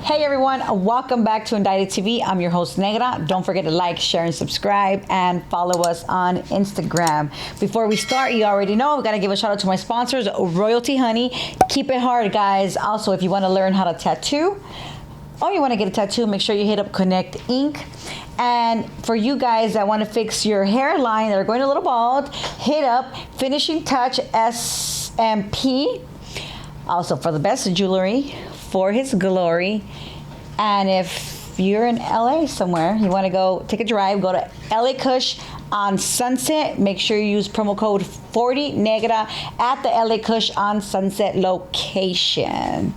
Hey everyone, welcome back to Indicted TV. I'm your host Negra. Don't forget to like, share, and subscribe, and follow us on Instagram. Before we start, you already know, we gotta give a shout out to my sponsors, Royalty Honey. Keep it hard, guys. Also, if you wanna learn how to tattoo, or you wanna get a tattoo, make sure you hit up Connect Ink. And for you guys that wanna fix your hairline that are going a little bald, hit up Finishing Touch SMP. Also, for the best jewelry, for his glory. And if you're in LA somewhere, you want to go take a drive, go to LA Kush on Sunset. Make sure you use promo code 40 Negra at the LA Kush on Sunset location.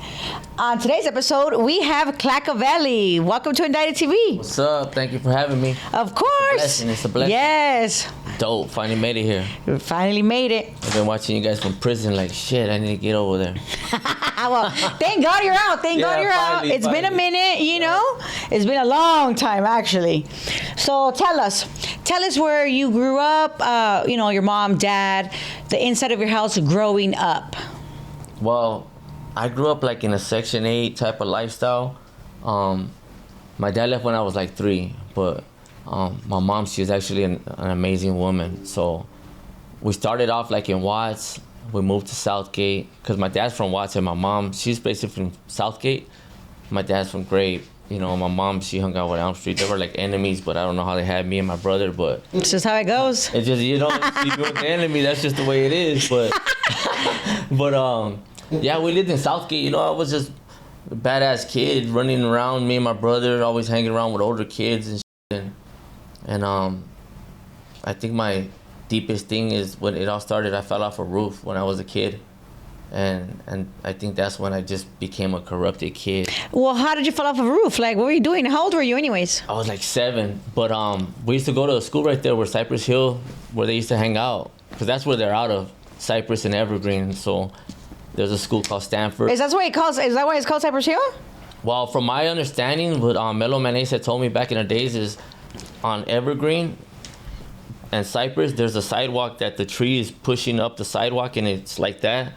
On today's episode, we have Clakaveli. Welcome to Indicted TV. What's up? Thank you for having me. Of course. It's a blessing. Yes. Dope. Finally made it here. We finally made it. I've been watching you guys from prison like, shit, I need to get over there. Well, thank God you're out. Thank God you're finally, out. It's been a minute, you know? It's been a long time, actually. So tell us where you grew up, your mom, dad, the inside of your house growing up. Well, I grew up like in a Section 8 type of lifestyle. My dad left when I was like 3, but my mom, she was actually an amazing woman. So we started off like in Watts. We moved to Southgate because my dad's from Watts and my mom, she's basically from Southgate. My dad's from Grape. You know, my mom, she hung out with Elm Street. They were like enemies, but I don't know how they had me and my brother, but... It's just how it goes. It's just, you know, if you're with the enemy, that's just the way it is, but... yeah, we lived in Southgate. You know, I was just a badass kid running around, me and my brother, always hanging around with older kids and shit. And I think my deepest thing is when it all started, I fell off a roof when I was a kid. And I think that's when I just became a corrupted kid. Well, how did you fall off a roof? Like, what were you doing? How old were you anyways? I was like 7, but we used to go to a school right there where Cypress Hill, where they used to hang out, because that's where they're out of, Cypress and Evergreen. So there's a school called Stanford. Is that why it's called Cypress Hill? Well, from my understanding, what Melo Mayonnaise had told me back in the days is on Evergreen and Cypress, there's a sidewalk that the tree is pushing up the sidewalk, and it's like that.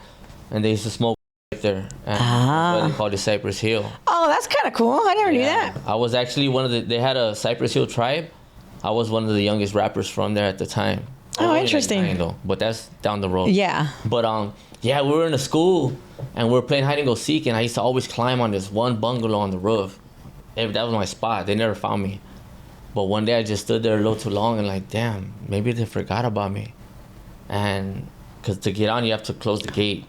And they used to smoke right there. And that's why they called it Cypress Hill. Oh, that's kind of cool. I never knew that. I was actually they had a Cypress Hill tribe. I was one of the youngest rappers from there at the time. Oh, interesting. Like 9, though, but that's down the road. Yeah. But yeah, we were in a school and we were playing hide and go seek, and I used to always climb on this one bungalow on the roof. That was my spot. They never found me. But one day I just stood there a little too long and like, damn, maybe they forgot about me. And because to get on, you have to close the gate.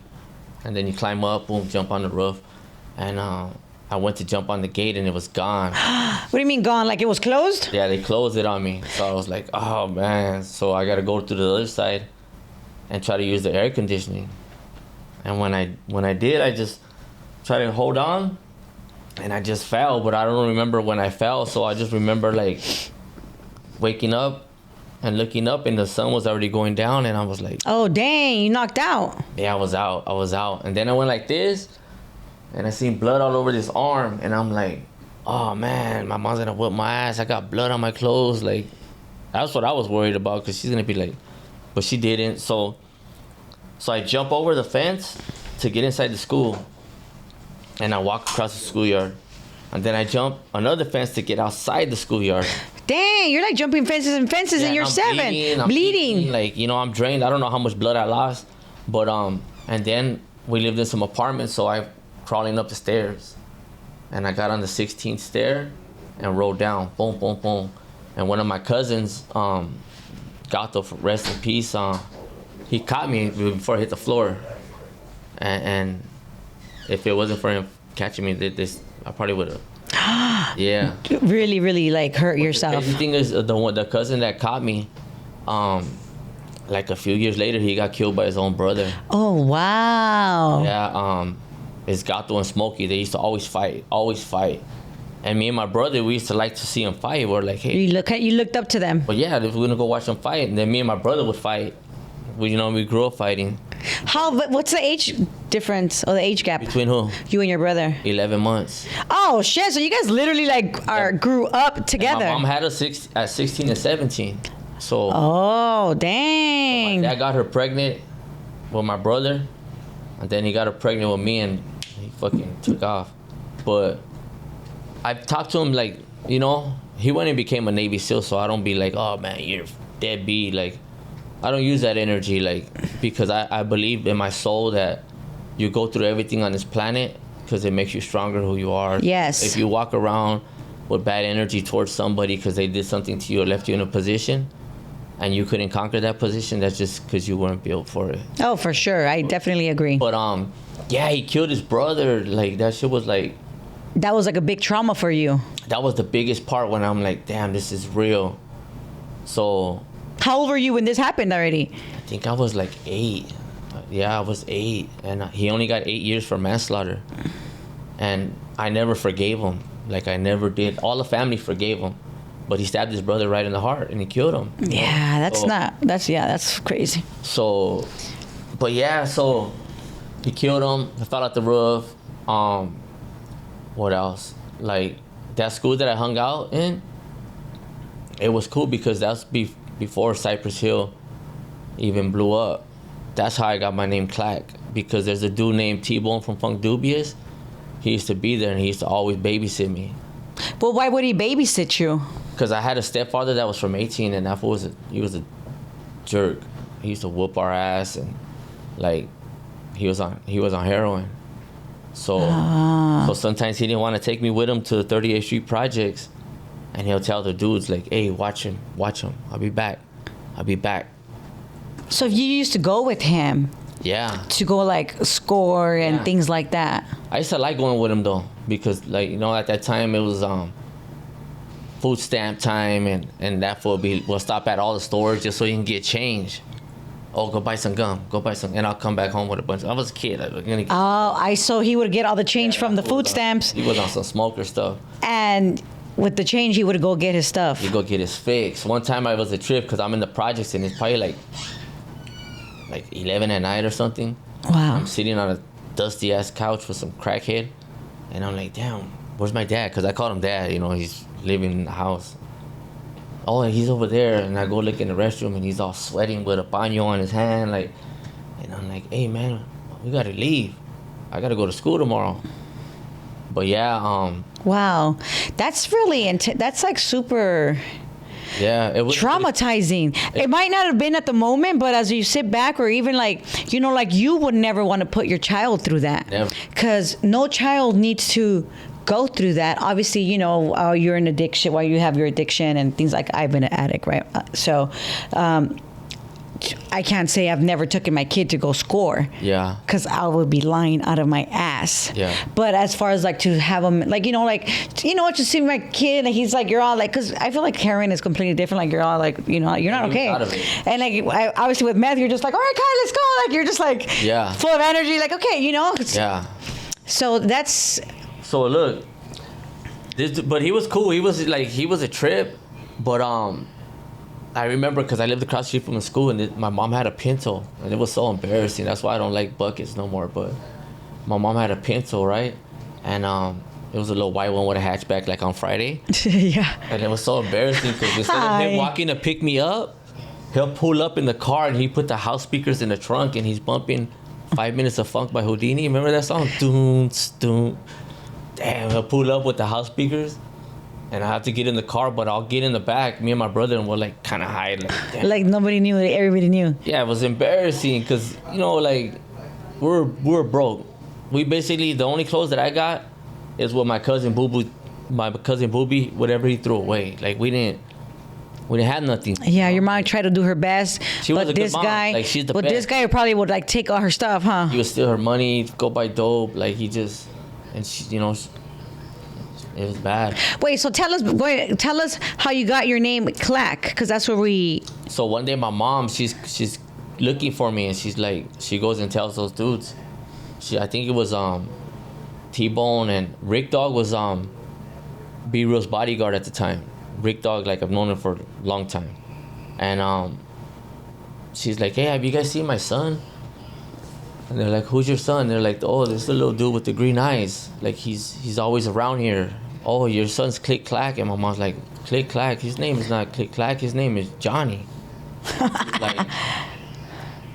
And then you climb up, boom, jump on the roof. And I went to jump on the gate and it was gone. What do you mean gone? Like it was closed? Yeah, they closed it on me. So I was like, oh man. So I got to go through the other side and try to use the air conditioning. And when I did, I just tried to hold on and I just fell. But I don't remember when I fell. So I just remember like waking up and looking up, and the sun was already going down, and I was like... Oh, dang, you knocked out. Yeah, I was out. And then I went like this, and I seen blood all over this arm, and I'm like, oh, man, my mom's gonna whip my ass. I got blood on my clothes. Like, that's what I was worried about, because she's gonna be like... But she didn't, so I jump over the fence to get inside the school, and I walk across the schoolyard. And then I jump another fence to get outside the schoolyard. Dang, you're like jumping fences and fences, and you're 7. I'm bleeding. Like, you know, I'm drained. I don't know how much blood I lost. But, and then we lived in some apartments, so I crawling up the stairs. And I got on the 16th stair and rolled down. Boom, boom, boom. And one of my cousins, Gato, rest in peace, he caught me before I hit the floor. And if it wasn't for him catching me, I probably would have. Yeah. Really, really like hurt yourself. The thing is, the cousin that caught me, like a few years later, he got killed by his own brother. Oh wow. Yeah. It's Gato and Smokey. They used to always fight. And me and my brother, we used to like to see them fight. We're like, hey. You looked up to them. But yeah, if we're gonna go watch them fight, and then me and my brother would fight. We grew up fighting. What's the age difference or the age gap? Between who? You and your brother. 11 months. Oh shit! So you guys literally grew up together. And my mom had us at 16 and 17. So. Oh dang! So my dad got her pregnant with my brother, and then he got her pregnant with me, and he fucking took off. But I've talked to him like, you know, he went and became a Navy SEAL, so I don't be like, oh man, you're deadbeat. Like, I don't use that energy, like, because I believe in my soul that you go through everything on this planet because it makes you stronger who you are. Yes. If you walk around with bad energy towards somebody because they did something to you or left you in a position and you couldn't conquer that position, that's just because you weren't built for it. Oh, for sure. I definitely agree. But, yeah, he killed his brother. Like, that shit was like... That was like a big trauma for you. That was the biggest part when I'm like, damn, this is real. So... How old were you when this happened already? I think I was like 8. Yeah, I was 8. And he only got 8 years for manslaughter. And I never forgave him. Like, I never did. All the family forgave him. But he stabbed his brother right in the heart and he killed him. Yeah, that's crazy. So, but yeah, so he killed him. He fell out the roof. What else? Like, that school that I hung out in, it was cool because that's before Cypress Hill even blew up. That's how I got my name Clack, because there's a dude named T-Bone from Funk Dubious. He used to be there and he used to always babysit me. But why would he babysit you? Because I had a stepfather that was from 18 and he was a jerk. He used to whoop our ass and like he was on heroin. So sometimes he didn't want to take me with him to the 38th Street projects. And he'll tell the dudes, like, hey, watch him. I'll be back. So you used to go with him? Yeah. To go, like, score and things like that? I used to like going with him, though. Because, like, you know, at that time, it was food stamp time. And that fool will stop at all the stores just so you can get change. Oh, go buy some gum. And I'll come back home with a bunch. I was a kid. So he would get all the change from the food stamps. He was on some smoker stuff. And... with the change, he would go get his stuff. He'd go get his fix. One time I was a trip because I'm in the projects and it's probably like 11 at night or something. Wow. I'm sitting on a dusty ass couch with some crackhead, and I'm like, damn, where's my dad? Because I called him dad. You know, he's living in the house. Oh, he's over there, and I go look in the restroom and he's all sweating with a paño on his hand, like, and I'm like, hey man, we gotta leave. I gotta go to school tomorrow. But yeah, wow, that's really that's like super. Yeah, it was traumatizing. It might not have been at the moment, but as you sit back, or even like, you know, like you would never want to put your child through that, because no child needs to go through that. Obviously, you know, you're in addiction, while you have your addiction and things like I've been an addict, right? So. I can't say I've never taken my kid to go score. Yeah. Because I would be lying out of my ass. Yeah. But as far as like to have him, like, you know, just see my kid, and he's like, you're all like, because I feel like heroin is completely different. Like, you're all like, you know, you're not okay. And like, obviously with meth, you're just like, all right, Kai, let's go. Like, you're just like, full of energy. Like, okay, you know. Yeah. So that's. So look, but he was cool. He was a trip, but I remember because I lived across the street from the school, and my mom had a Pinto, and it was so embarrassing. That's why I don't like buckets no more. But my mom had a Pinto, right? And it was a little white one with a hatchback, like on Friday. Yeah. And it was so embarrassing because instead of him walking to pick me up, he'll pull up in the car and he put the house speakers in the trunk and he's bumping 5 Minutes of Funk by Houdini. Remember that song? Doom, doom. Damn, he'll pull up with the house speakers. And I have to get in the car, but I'll get in the back. Me and my brother, and we're like kind of hide. Like nobody knew, everybody knew. Yeah, it was embarrassing because, you know, like we're broke. We basically, the only clothes that I got is what my cousin Booby, whatever he threw away. Like we didn't have nothing. Yeah, your mom tried to do her best. She was a good mom. Like, she's the best. This guy probably would like take all her stuff, huh? He would steal her money, go buy dope. Like and she, you know. It was bad. Wait, so tell us how you got your name Clack, because that's where we. So one day my mom, she's looking for me, and she's like, she goes and tells those dudes. I think it was T-Bone and Rick Dog was B-Real's bodyguard at the time. Rick Dog, like I've known him for a long time, and she's like, hey, have you guys seen my son? And they're like, who's your son? They're like, oh, this is the little dude with the green eyes. Like, he's always around here. Oh, your son's Click Clack. And my mom's like, Click Clack? His name is not Click Clack. His name is Johnny. Like,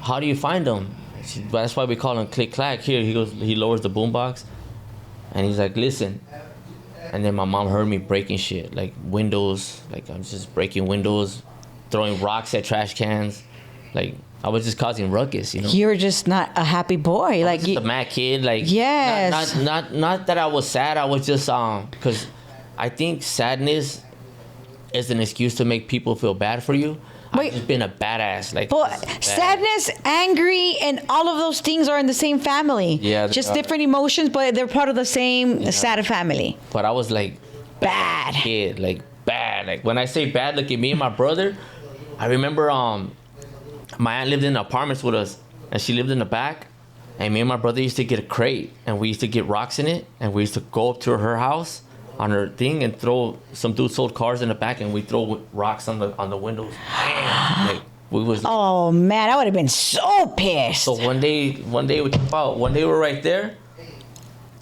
how do you find him? That's why we call him Click Clack. Here, he lowers the boombox. And he's like, listen. And then my mom heard me breaking shit, like windows. Like I'm just breaking windows, throwing rocks at trash cans. Like I was just causing ruckus, you know. You were just not a happy boy. Like just a mad kid. Like yes. Not that I was sad. I was just because I think sadness is an excuse to make people feel bad for you. I've just been a badass. Like, sadness, angry, and all of those things are in the same family. Yeah, just different emotions, but they're part of the same sad family. But I was like bad kid, like bad. Like when I say bad, look at me and my brother. I remember my aunt lived in the apartments with us, and she lived in the back. And me and my brother used to get a crate, and we used to get rocks in it, and we used to go up to her house on her thing and throw. Some dude sold cars in the back, and we throw rocks on the windows. Like we was. Oh man, I would have been so pissed. So one day we're right there,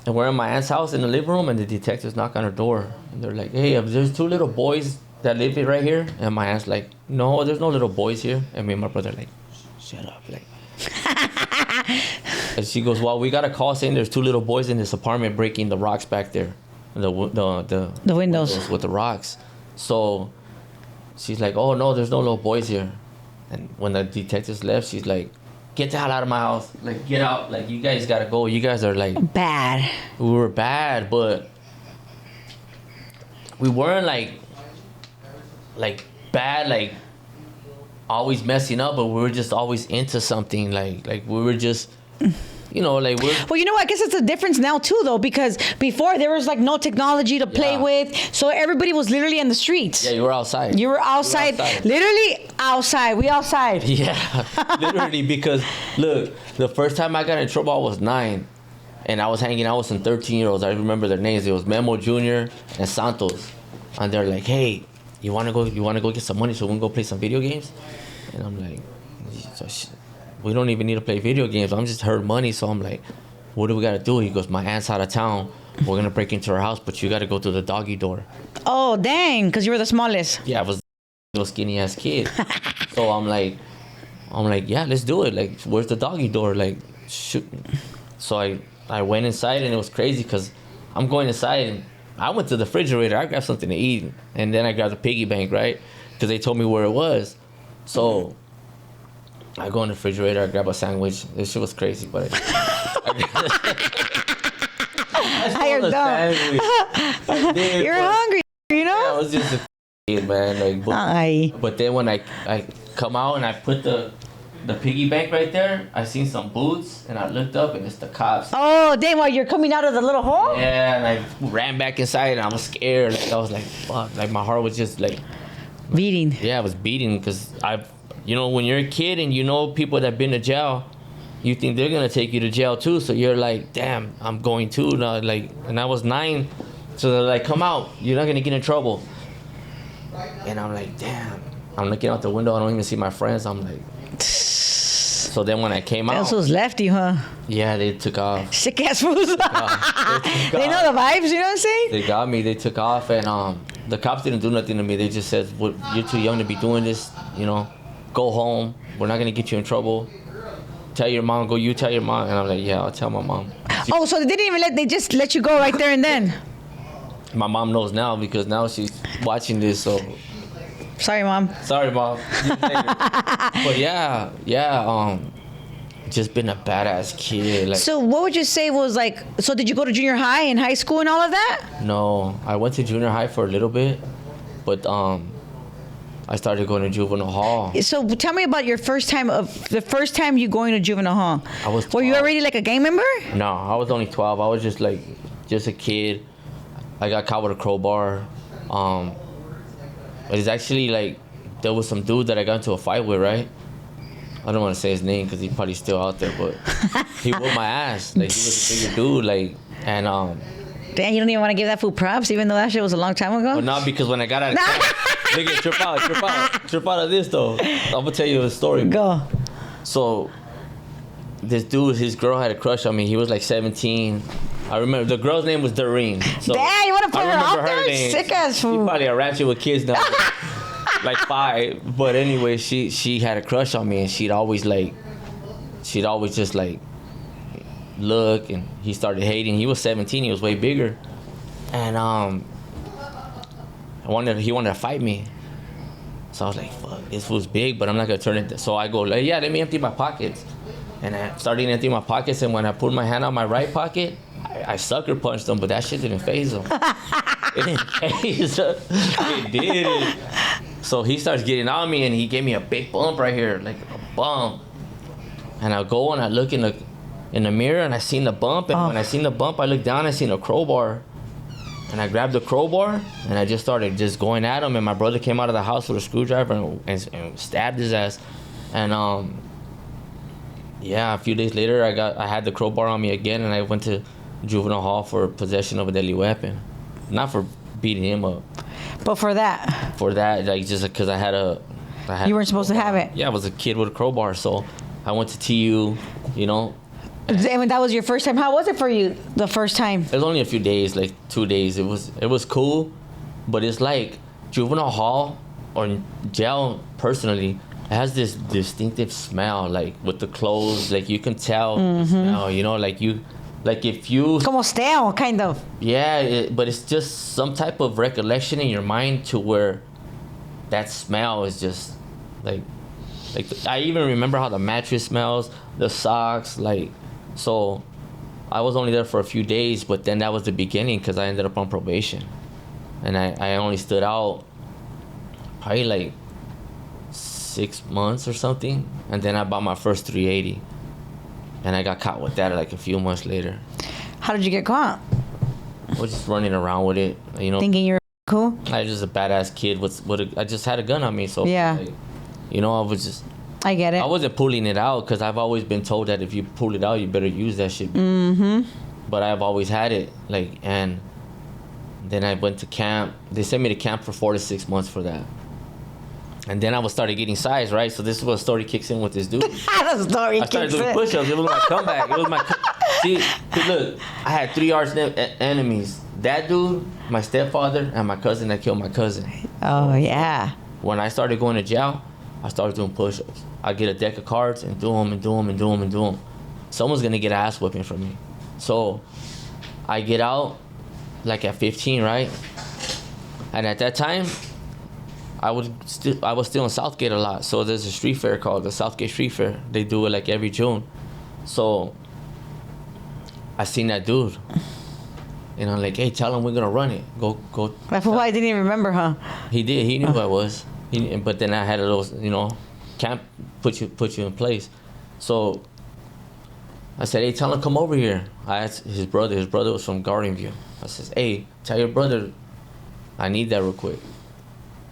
and we're in my aunt's house in the living room, and the detectives knock on her door, and they're like, "Hey, there's 2 little boys that live right here." And my aunt's like, "No, there's no little boys here." And me and my brother like, "Shut up!" Like. And she goes, "Well, we got a call saying there's 2 little boys in this apartment breaking the rocks back there." The windows with the rocks. So she's like, "Oh no, there's no little boys here." And when the detectives left, she's like, "Get the hell out of my house! Like, get out! Like, you guys gotta go. You guys are like bad." We were bad, but we weren't like bad, like always messing up. But we were just always into something. Like we were just. You know, like well, you know what? I guess it's a difference now too, though, because before there was like no technology to play with, so everybody was literally in the streets. Yeah, you were outside. Literally outside. We outside. Yeah, literally, because look, the first time I got in trouble, I was 9, and I was hanging out with some 13-year-olds. I remember their names. It was Memo Jr. and Santos, and they're like, "Hey, you wanna go get some money so we can go play some video games?" And I'm like, "We don't even need to play video games. I'm just heard money." So I'm like, "What do we gotta do?" He goes, "My aunt's out of town. We're gonna break into her house, but you gotta go through the doggy door." Oh dang, because you were the smallest. Yeah, I was a little skinny ass kid. So I'm like, "Yeah, let's do it. Like, where's the doggy door?" Like, shoot. So I went inside, and it was crazy because I'm going inside, and I went to the refrigerator. I grabbed something to eat, and then I grabbed the piggy bank, right? Because they told me where it was. So I go in the refrigerator, I grab a sandwich. This shit was crazy, but You're dumb. You're hungry, you know? Yeah, I was just a kid, man. Like, but then when I come out and I put the piggy bank right there, I seen some boots, and I looked up, and it's the cops. Oh, damn, while you're coming out of the little hole? Yeah, and I ran back inside, and I was scared. Like, I was like, fuck. Like, my heart was just like... beating. Yeah, I was beating because you know, when you're a kid and you know people that been to jail, you think they're gonna take you to jail too. So you're like, damn, I'm going too now. Like, and I was 9, so they're like, come out, you're not gonna get in trouble. And I'm like, damn. I'm looking out the window. I don't even see my friends. I'm like, so then when I came out, Those fools left you, huh? Yeah, they took off. Sick ass fools. They know the vibes. You know what I'm saying? They got me. They took off, and the cops didn't do nothing to me. They just said, well, "You're too young to be doing this. You know, go home. We're not gonna get you in trouble. Tell your mom. Go. You tell your mom." And I'm like, "Yeah, I'll tell my mom." Oh, so they didn't even they just let you go right there and then? My mom knows now because now she's watching this. So sorry, mom. Sorry, mom. But yeah. Just been a badass kid. Like, so what would you say was like? So did you go to junior high and high school and all of that? No, I went to junior high for a little bit, but I started going to juvenile hall. So tell me about the first time you going to juvenile hall. I was 12. Were you already like a gang member? No, I was only 12. I was just a kid. I got caught with a crowbar. It's actually like there was some dude that I got into a fight with, right? I don't want to say his name because he's probably still out there, but he whooped my ass. Like, he was a bigger dude, like, and damn, you don't even want to give that fool props, even though that shit was a long time ago? Well, not because when I got out of nigga, trip out of this, though. I'm going to tell you a story. Go. So, this dude, his girl had a crush on me. He was like 17. I remember, the girl's name was Doreen. So damn, you want to put her out there? Name. Sick ass fool. She's probably a ratchet with kids now. Like 5. But anyway, she had a crush on me, and she'd always just like look, and he started hating. He was 17, he was way bigger. And he wanted to fight me. So I was like, fuck, this fool's big, but I'm not gonna turn it. So I go, like, yeah, let me empty my pockets. And I started emptying my pockets, and when I put my hand on my right pocket, I sucker punched him, but that shit didn't faze him. It didn't faze him. It did. So he starts getting on me, and he gave me a big bump right here, like a bump. And I go and I look in the mirror, and I seen the bump, and when I seen the bump, I looked down, I seen a crowbar. And I grabbed the crowbar, and I just started just going at him, and my brother came out of the house with a screwdriver and stabbed his ass. And yeah, a few days later, I had the crowbar on me again, and I went to juvenile hall for possession of a deadly weapon. Not for beating him up. But for that? For that, like, just because I had you weren't supposed to have it? Yeah, I was a kid with a crowbar, so I went to TU, you know. And that was your first time. How was it for you the first time? It was only a few days, like 2 days. It was cool, but it's like juvenile hall or jail personally, it has this distinctive smell, like with the clothes, like you can tell the smell, you know, like if you... Como stale, kind of. Yeah, but it's just some type of recollection in your mind to where that smell is just like I even remember how the mattress smells, the socks, like, so I was only there for a few days, but then that was the beginning because I ended up on probation. And I only stood out probably like 6 months or something. And then I bought my first 380. And I got caught with that like a few months later. How did you get caught? I was just running around with it, you know. Thinking you were cool? I was just a badass kid I just had a gun on me, so yeah. Like, you know, I was just... I get it. I wasn't pulling it out because I've always been told that if you pull it out, you better use that shit. But I've always had it, like, and then I went to camp. They sent me to camp for 4 to 6 months for that. And then I started getting size, right? So this is where the story kicks in with this dude. The story I started doing push-ups. It was my comeback. It was my... See, look, I had 3 arch enemies. That dude, my stepfather, and my cousin that killed my cousin. Oh, yeah. When I started going to jail, I started doing push-ups. I get a deck of cards and do them and do them and do them and do them. Someone's gonna get an ass whipping from me. So I get out like at 15, right? And at that time, I was still in Southgate a lot. So there's a street fair called the Southgate Street Fair. They do it like every June. So I seen that dude. And I'm like, hey, tell him we're gonna run it. Go. That's why I didn't even remember, huh? He did. He knew who I was. But then I had a little, you know, camp put you in place. So I said, hey, tell him come over here. I asked his brother. His brother was from Garden View. I says, hey, tell your brother I need that real quick.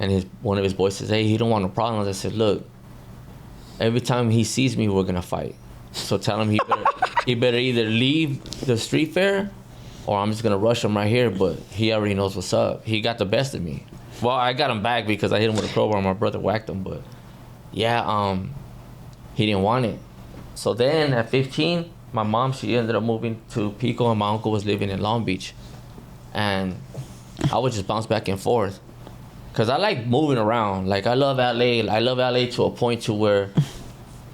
And one of his boys says, hey, he don't want no problems. I said, look, every time he sees me, we're gonna fight. So tell him he better either leave the street fair or I'm just gonna rush him right here. But he already knows what's up. He got the best of me. Well, I got him back because I hit him with a crowbar and my brother whacked him. But yeah, he didn't want it. So then at 15, my mom, she ended up moving to Pico and my uncle was living in Long Beach. And I would just bounce back and forth. Cause I like moving around. Like I love LA. I love LA to a point to where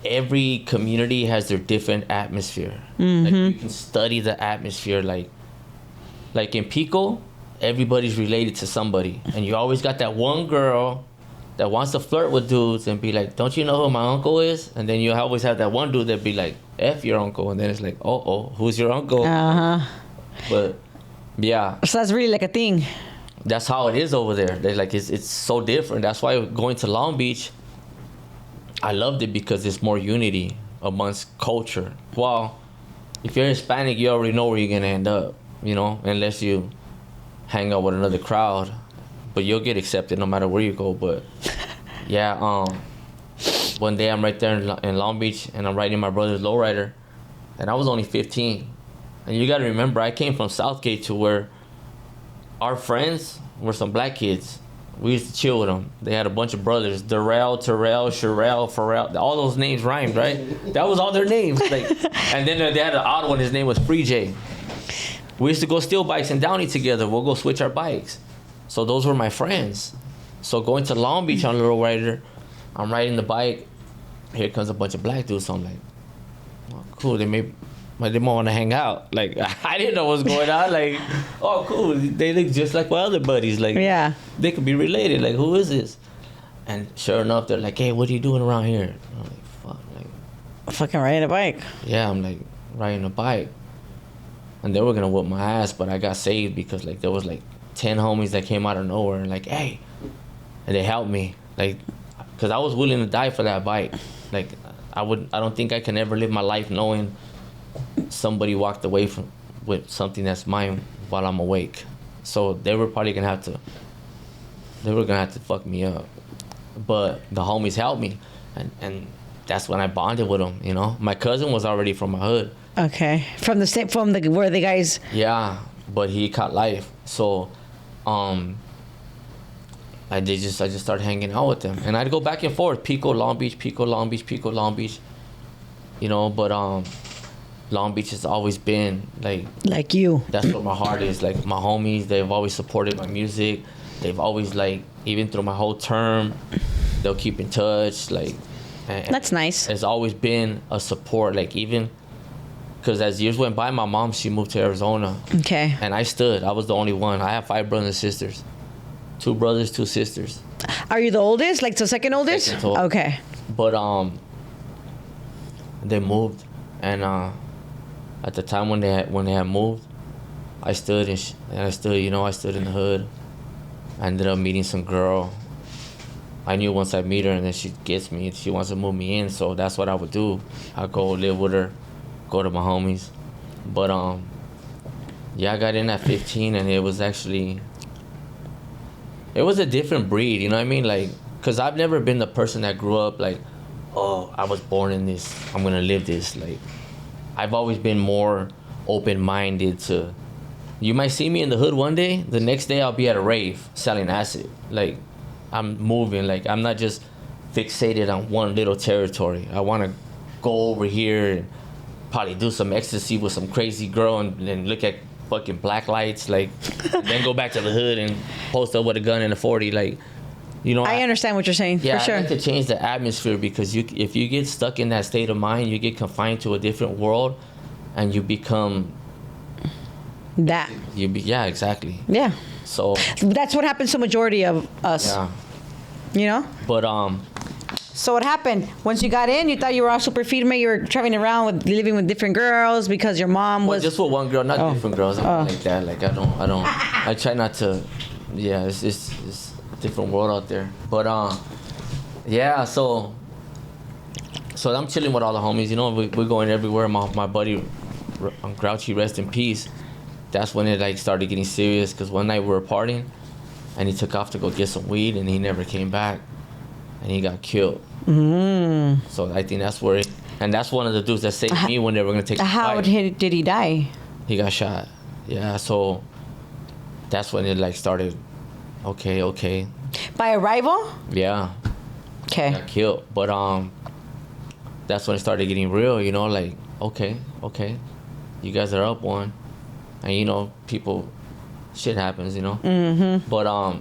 every community has their different atmosphere. Like you can study the atmosphere. Like in Pico, everybody's related to somebody. And you always got that one girl that wants to flirt with dudes and be like, don't you know who my uncle is? And then you always have that one dude that be like, F your uncle. And then it's like, oh, who's your uncle? But yeah. So that's really like a thing. That's how it is over there. They're like it's so different. That's why going to Long Beach, I loved it because there's more unity amongst culture. Well, if you're Hispanic, you already know where you're gonna end up, you know, unless you hang out with another crowd. But you'll get accepted no matter where you go. But yeah, one day I'm right there in Long Beach and I'm riding my brother's lowrider, and I was only 15. And you gotta remember, I came from Southgate to where our friends were some black kids. We used to chill with them. They had a bunch of brothers, Darrell, Terrell, Sherelle, Pharrell. All those names rhymed, right? That was all their names. Like, and then they had an odd one. His name was Free J. We used to go steal bikes in Downey together. We'll go switch our bikes. So those were my friends. So going to Long Beach on a little rider, I'm riding the bike. Here comes a bunch of black dudes. So I'm like, oh, cool. They may I didn't want to hang out. Like, I didn't know what's going on. Like, oh, cool. They look just like my other buddies. Like, Yeah. they could be related. Like, who is this? And sure enough, they're like, hey, what are you doing around here? I'm like, fuck. Like, Fucking riding a bike. yeah, I'm like, riding a bike. And they were going to whoop my ass, but I got saved because, like, there was, like, 10 homies that came out of nowhere and, like, hey. And they helped me. Like, because I was willing to die for that bike. Like, I don't think I can ever live my life knowing somebody walked away from with something that's mine while I'm awake. So they were probably gonna have to fuck me up. But the homies helped me, and that's when I bonded with them. You know, my cousin was already from my hood. Okay, from where the guys. Yeah, but he caught life. So, I just started hanging out with them, and I'd go back and forth, Pico, Long Beach, Pico, Long Beach, Pico, Long Beach. You know, but Long Beach has always been like you. That's where my heart is. Like, my homies, they've always supported my music. They've always, like, even through my whole term, they'll keep in touch. Like, and That's nice. There's always been a support. Like, even because as years went by, my mom, she moved to Arizona. Okay. And I stood. I was the only one. I have 5 brothers and sisters. 2 brothers, 2 sisters. Are you the oldest? Like the second oldest? Second to- Okay. But they moved, and at the time when they had moved, I stood I stood in the hood. I ended up meeting some girl. I knew once I meet her and then she gets me, she wants to move me in, so that's what I would do. I'd go live with her, go to my homies. But yeah, I got in at 15, and it was a different breed, you know what I mean? Like, cause I've never been the person that grew up like, oh, I was born in this, I'm gonna live this. Like, I've always been more open-minded to, you might see me in the hood one day, the next day I'll be at a rave selling acid. Like, I'm moving, like, I'm not just fixated on one little territory. I wanna go over here and probably do some ecstasy with some crazy girl and then look at fucking black lights, like, then go back to the hood and post up with a gun and a 40, like, you know. I understand what you're saying, yeah, for sure. I like to change the atmosphere, because if you get stuck in that state of mind, you get confined to a different world, and you become that. Yeah, exactly. Yeah. So that's what happens to majority of us. yeah. You know. But So what happened? Once you got in, you thought you were all super firme. You were traveling around living with different girls because your mom was. just with one girl, not different girls. Like that. Like, I try not to. Yeah, it's a different world out there. But yeah. So I'm chilling with all the homies. You know, we're going everywhere. My buddy, Grouchy, rest in peace. That's when it, like, started getting serious. Cause one night we were partying, and he took off to go get some weed, and he never came back, and he got killed. So I think that's where and that's one of the dudes that saved me when they were gonna take the How fight. did he die? He got shot. Yeah, so that's when it, like, started. Okay. By a rival? Yeah, Okay. got killed. But that's when it started getting real. You know, like, okay, you guys are up one, and you know, shit happens. You know. Mm-hmm. But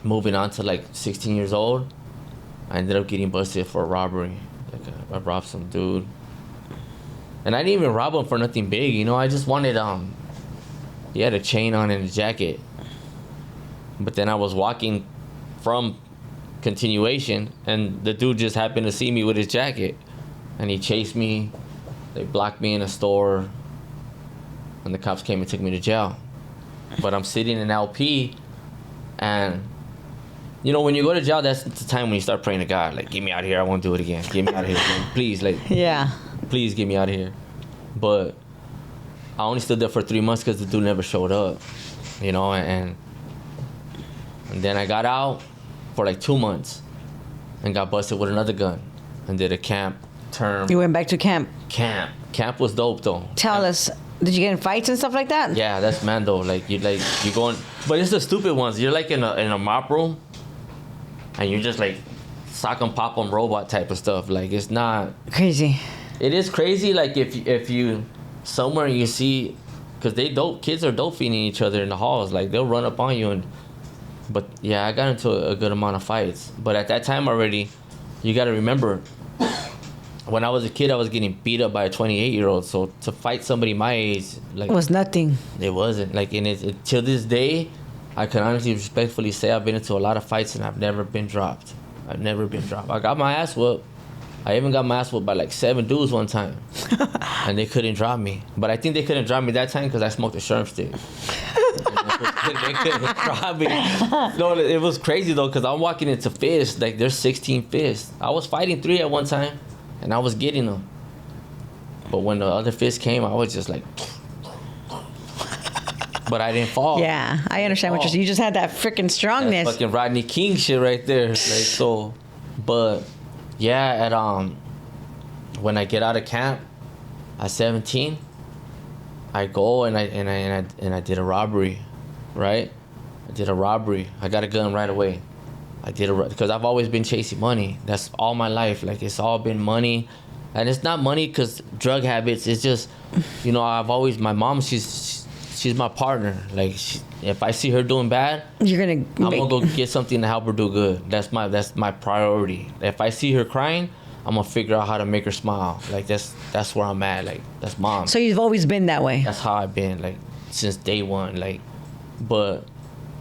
moving on to, like, 16 years old. I ended up getting busted for a robbery. Like, I robbed some dude. And I didn't even rob him for nothing big, you know? I just wanted, he had a chain on and a jacket. But then I was walking from continuation, and the dude just happened to see me with his jacket. And he chased me. They blocked me in a store. And the cops came and took me to jail. But I'm sitting in LP, and you know, when you go to jail, that's the time when you start praying to God, like, get me out of here, I won't do it again. Get me out of here, man. Please, like, Yeah. please get me out of here. But I only stood there for 3 months because the dude never showed up, you know, and then I got out for like 2 months and got busted with another gun and did a camp term. You went back to camp. Camp was dope though. Tell us, did you get in fights and stuff like that? Yeah, that's man though. Like, you going, but it's the stupid ones. You're like in a mop room. And you're just like sock 'em, pop 'em robot type of stuff. Like, it's not Crazy. It is crazy. Like, if you somewhere you see, because kids are dope feeding each other in the halls. Like, they'll run up on you but yeah, I got into a good amount of fights. But at that time already, you got to remember, when I was a kid, I was getting beat up by a 28-year-old. So to fight somebody my age, like, It was nothing. it wasn't. Like, and till this day, I can honestly, respectfully say I've been into a lot of fights and I've never been dropped. I've never been dropped. I got my ass whooped. I even got my ass whooped by like 7 dudes one time. And they couldn't drop me. But I think they couldn't drop me that time because I smoked a sherm stick. They couldn't drop me. No, it was crazy though, because I'm walking into fists. Like, there's 16 fists. I was fighting 3 at one time, and I was getting them. But when the other fist came, I was just like... But I didn't fall. Yeah, I understand what you're saying. You just had that freaking strongness. That's fucking Rodney King shit right there. Like, so... But... Yeah, when I get out of camp at 17, I go and I did a robbery, right? I did a robbery. I got a gun right away. Because I've always been chasing money. That's all my life. Like, it's all been money, and it's not money because drug habits. It's just, my mom. She's my partner. Like, if I see her doing bad, I'm gonna go get something to help her do good. That's my priority. If I see her crying, I'm gonna figure out how to make her smile. Like, that's where I'm at. Like, that's mom. So you've always been that way. That's how I've been, like, since day one. Like, but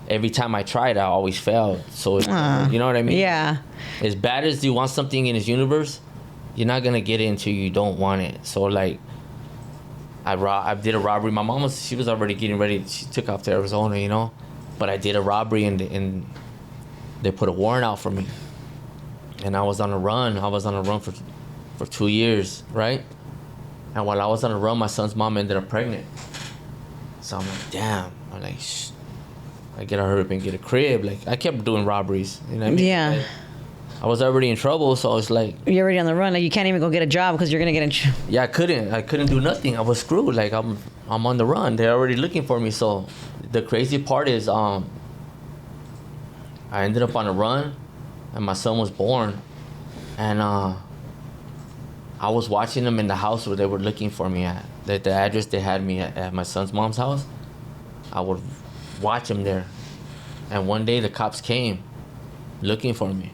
every time I tried, I always failed. So you know what I mean? Yeah. As bad as you want something in this universe, you're not gonna get it until you don't want it. So, like, I did a robbery. My mom she was already getting ready. She took off to Arizona, But I did a robbery and they put a warrant out for me. And I was on a run. I was on a run for 2 years, right? And while I was on a run, my son's mom ended up pregnant. So I'm like, damn. I'm like, shh. I gotta hurry up and get a crib. Like, I kept doing robberies. You know what I mean? Yeah. Like, I was already in trouble, so it's like... You're already on the run. Like, you can't even go get a job because you're going to get in trouble. Yeah, I couldn't do nothing. I was screwed. Like, I'm on the run. They're already looking for me. So the crazy part is I ended up on a run, and my son was born. And I was watching them in the house where they were looking for me at. The address they had me at my son's mom's house. I would watch them there. And one day the cops came looking for me.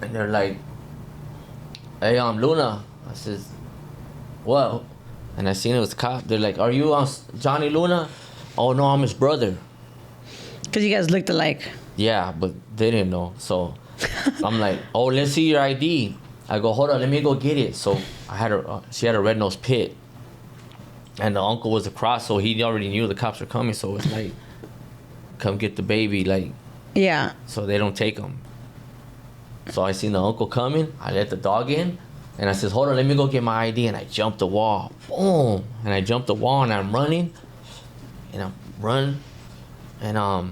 And they're like, hey, Luna. I says, what? And I seen it was a cop. They're like, are you Johnny Luna? Oh, no, I'm his brother. Because you guys looked alike. Yeah, but they didn't know. So I'm like, oh, let's see your ID. I go, hold on, let me go get it. So she had a red-nosed pit. And the uncle was across, so he already knew the cops were coming. So it's like, come get the baby, like. Yeah. So they don't take him. So I seen the uncle coming. I let the dog in. And I says, hold on, let me go get my ID. And I jumped the wall. Boom. And I jumped the wall and I'm running. And I'm running. And I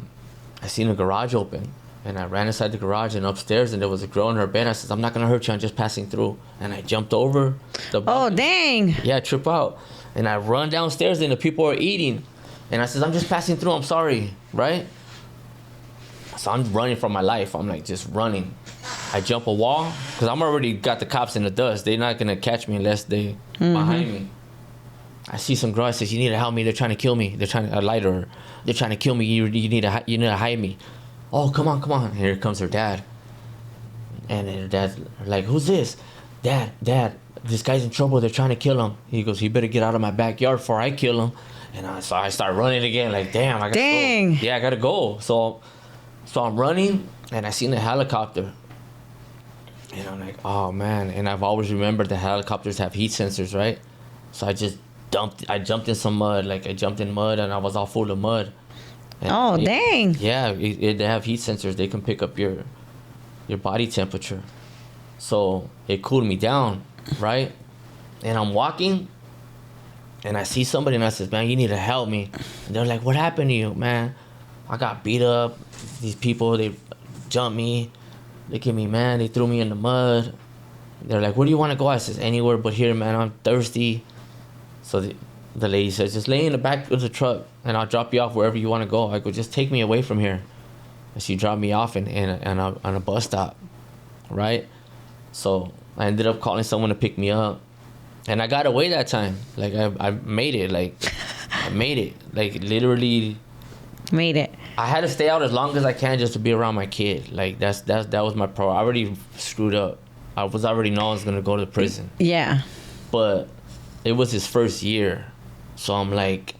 seen the garage open. And I ran inside the garage and upstairs. And there was a girl in her bed. I says, I'm not going to hurt you. I'm just passing through. And I jumped over the Oh, dang. Yeah, trip out. And I run downstairs and the people are eating. And I says, I'm just passing through. I'm sorry. Right? So I'm running for my life. I'm like just running. I jump a wall because I'm already got the cops in the dust. They're not gonna catch me unless they behind me. I see some girl. I says, "You need to help me. They're trying to kill me. They're trying to lie to her. They're trying to kill me. You need to hide me." Oh, come on. And here comes her dad. And her dad's like, "Who's this?" Dad. This guy's in trouble. They're trying to kill him. He goes, "You better get out of my backyard before I kill him." And so I start running again. Like, damn, I gotta go. Yeah, I gotta go. So I'm running, and I seen a helicopter. And I'm like, oh, man. And I've always remembered that helicopters have heat sensors, right? So I jumped in some mud. Like, I jumped in mud, and I was all full of mud. And dang. Yeah, they have heat sensors. They can pick up your body temperature. So it cooled me down, right? And I'm walking, and I see somebody, and I says, man, you need to help me. And they're like, what happened to you, man? I got beat up. These people, they jumped me. Look at me, man. They threw me in the mud. They're like, where do you want to go? I says, anywhere but here, man. I'm thirsty. So the lady says, just lay in the back of the truck, and I'll drop you off wherever you want to go. I go, just take me away from here. And she dropped me off on a bus stop, right? So I ended up calling someone to pick me up. And I got away that time. Like, I made it. Like, I made it. Like, literally... Made it. I had to stay out as long as I can just to be around my kid. Like, that was my pro. I already screwed up. I was already know I was gonna go to prison. Yeah. But it was his first year, so I'm like,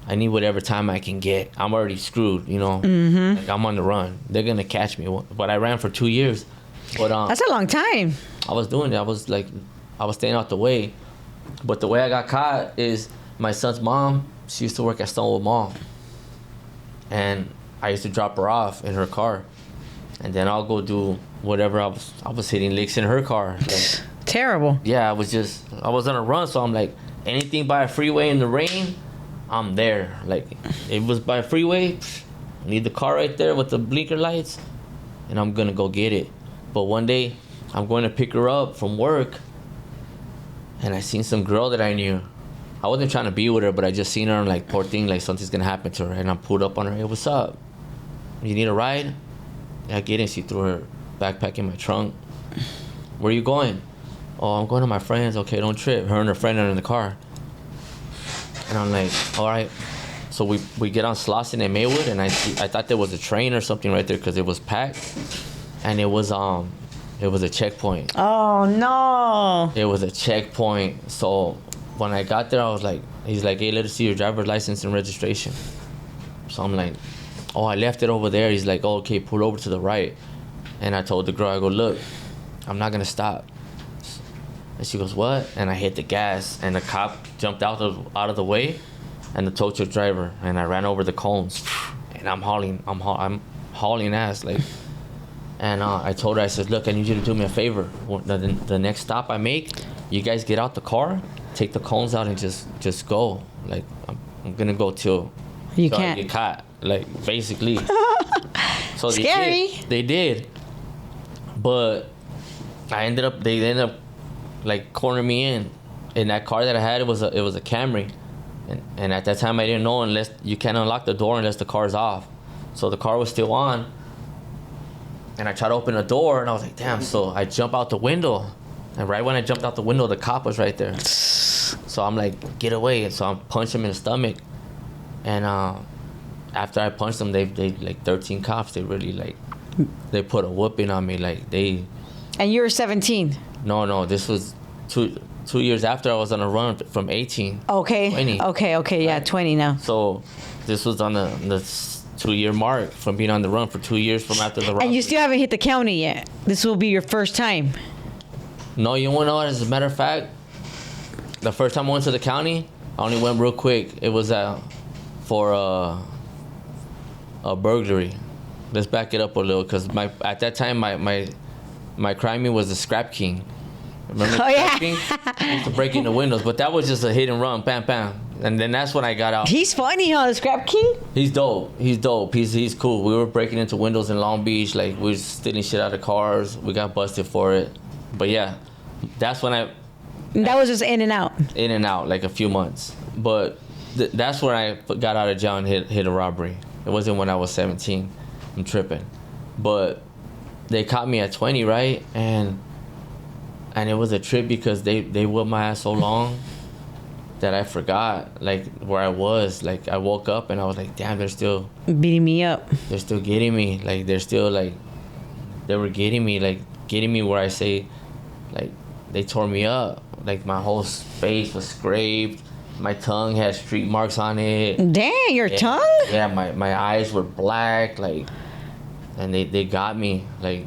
I need whatever time I can get. I'm already screwed, you know. Mm-hmm. Like, I'm on the run. They're gonna catch me. But I ran for 2 years. But That's a long time. I was doing it. I was staying out the way. But the way I got caught is my son's mom. She used to work at Stonewood Mall, and I used to drop her off in her car, and then I'll go do whatever. I was hitting licks in her car. Like, terrible. yeah, I was on a run, so I'm like, anything by a freeway in the rain, I'm there. Like, it was by a freeway, I need the car right there with the blinker lights, and I'm gonna go get it. But one day, I'm going to pick her up from work, and I seen some girl that I knew. I wasn't trying to be with her, but I just seen her, and like, poor thing, like something's gonna happen to her. And I pulled up on her. Hey, what's up? You need a ride? Yeah, get in. She threw her backpack in my trunk. Where you going? Oh, I'm going to my friends. Okay, don't trip. Her and her friend are in the car. And I'm like, all right. So we get on Slauson and Maywood, and I thought there was a train or something right there because it was packed, and it was a checkpoint. Oh no. It was a checkpoint. So when I got there, I was like, he's like, hey, let us see your driver's license and registration. So I'm like, oh, I left it over there. He's like, oh, okay, pull over to the right. And I told the girl, I go, look, I'm not gonna stop. And she goes, what? And I hit the gas, and the cop jumped out of the way, and the tow truck driver, and I ran over the cones, and I'm hauling ass, like. And I told her, I said, look, I need you to do me a favor. The next stop I make, you guys get out the car, take the cones out, and just go. Like, I'm gonna go till you I can't get caught. Like, basically. So scary. They did. But they ended up like cornering me in that car that I had. It was a Camry, and at that time I didn't know unless you can't unlock the door unless the car's off. So the car was still on, and I tried to open the door, and I was like, damn. So I jump out the window, and right when I jumped out the window, the cop was right there. So I'm like, get away. And so I'm punching him in the stomach, and after I punched them, they like 13 cops. They really like, they put a whooping on me. Like, they. And you were 17. No, this was 2 years after I was on a run from 18. Okay. 20. Okay, yeah, 20 now. So this was on the 2-year mark from being on the run for 2 years from after the run. And you still haven't hit the county yet. This will be your first time. No, you want to know what? As a matter of fact, the first time I went to the county, I only went real quick. It was for a burglary. Let's back it up a little, because at that time my crime was the Scrap King. Remember Oh, Scrap yeah. King? I used to break into windows, but that was just a hit and run, bam, bam. And then that's when I got out. He's funny, huh, the Scrap King? He's dope. He's cool. We were breaking into windows in Long Beach, like we were stealing shit out of cars. We got busted for it. But yeah, that's when That was just in and out, like a few months. But that's when I got out of jail and hit a robbery. It wasn't when I was 17. I'm tripping. But they caught me at 20, right? And it was a trip because they whipped my ass so long that I forgot like where I was. Like, I woke up and I was like, damn, they're still beating me up. They're still getting me. Like, they're still like, they were getting me, like getting me where I say, like, they tore me up. Like, my whole face was scraped. My tongue had streak marks on it. Dang, your tongue? Yeah, my eyes were black, like, and they got me. Like,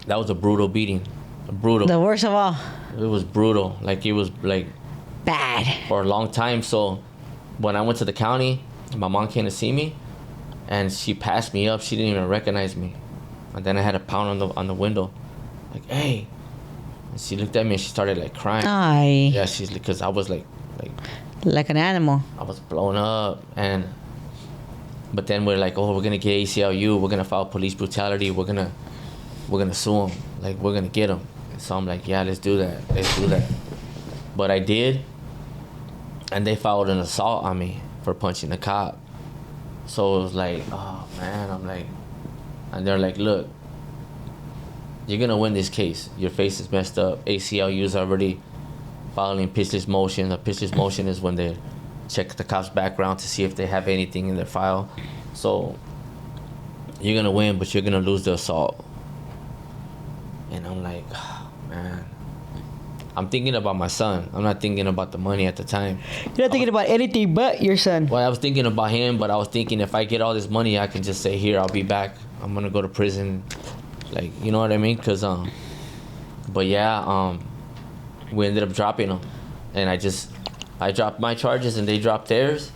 that was a brutal beating. Brutal. The worst of all. It was brutal. Like, it was like Bad. for a long time. So when I went to the county, my mom came to see me, and she passed me up. She didn't even recognize me. And then I had a pound on the window, like, hey. And she looked at me and she started like crying. Aye. Yeah, she's because I was like an animal. I was blown up. But then we're like, oh, we're gonna get ACLU. We're gonna file police brutality. We're gonna sue them. Like, we're gonna get them. So I'm like, yeah, let's do that. But I did, and they filed an assault on me for punching the cop. So it was like, oh man, I'm like, and they're like, look, you're gonna win this case. Your face is messed up. ACLU's already filing pitchless motion. A pitchless motion is when they check the cop's background to see if they have anything in their file. So you're gonna win, but you're gonna lose the assault. And I'm like, oh, man. I'm thinking about my son. I'm not thinking about the money at the time. You're not thinking about anything but your son. Well, I was thinking about him, but I was thinking if I get all this money, I can just say, here, I'll be back. I'm going to go to prison. Like, you know what I mean? But yeah, we ended up dropping them. And I dropped my charges and they dropped theirs.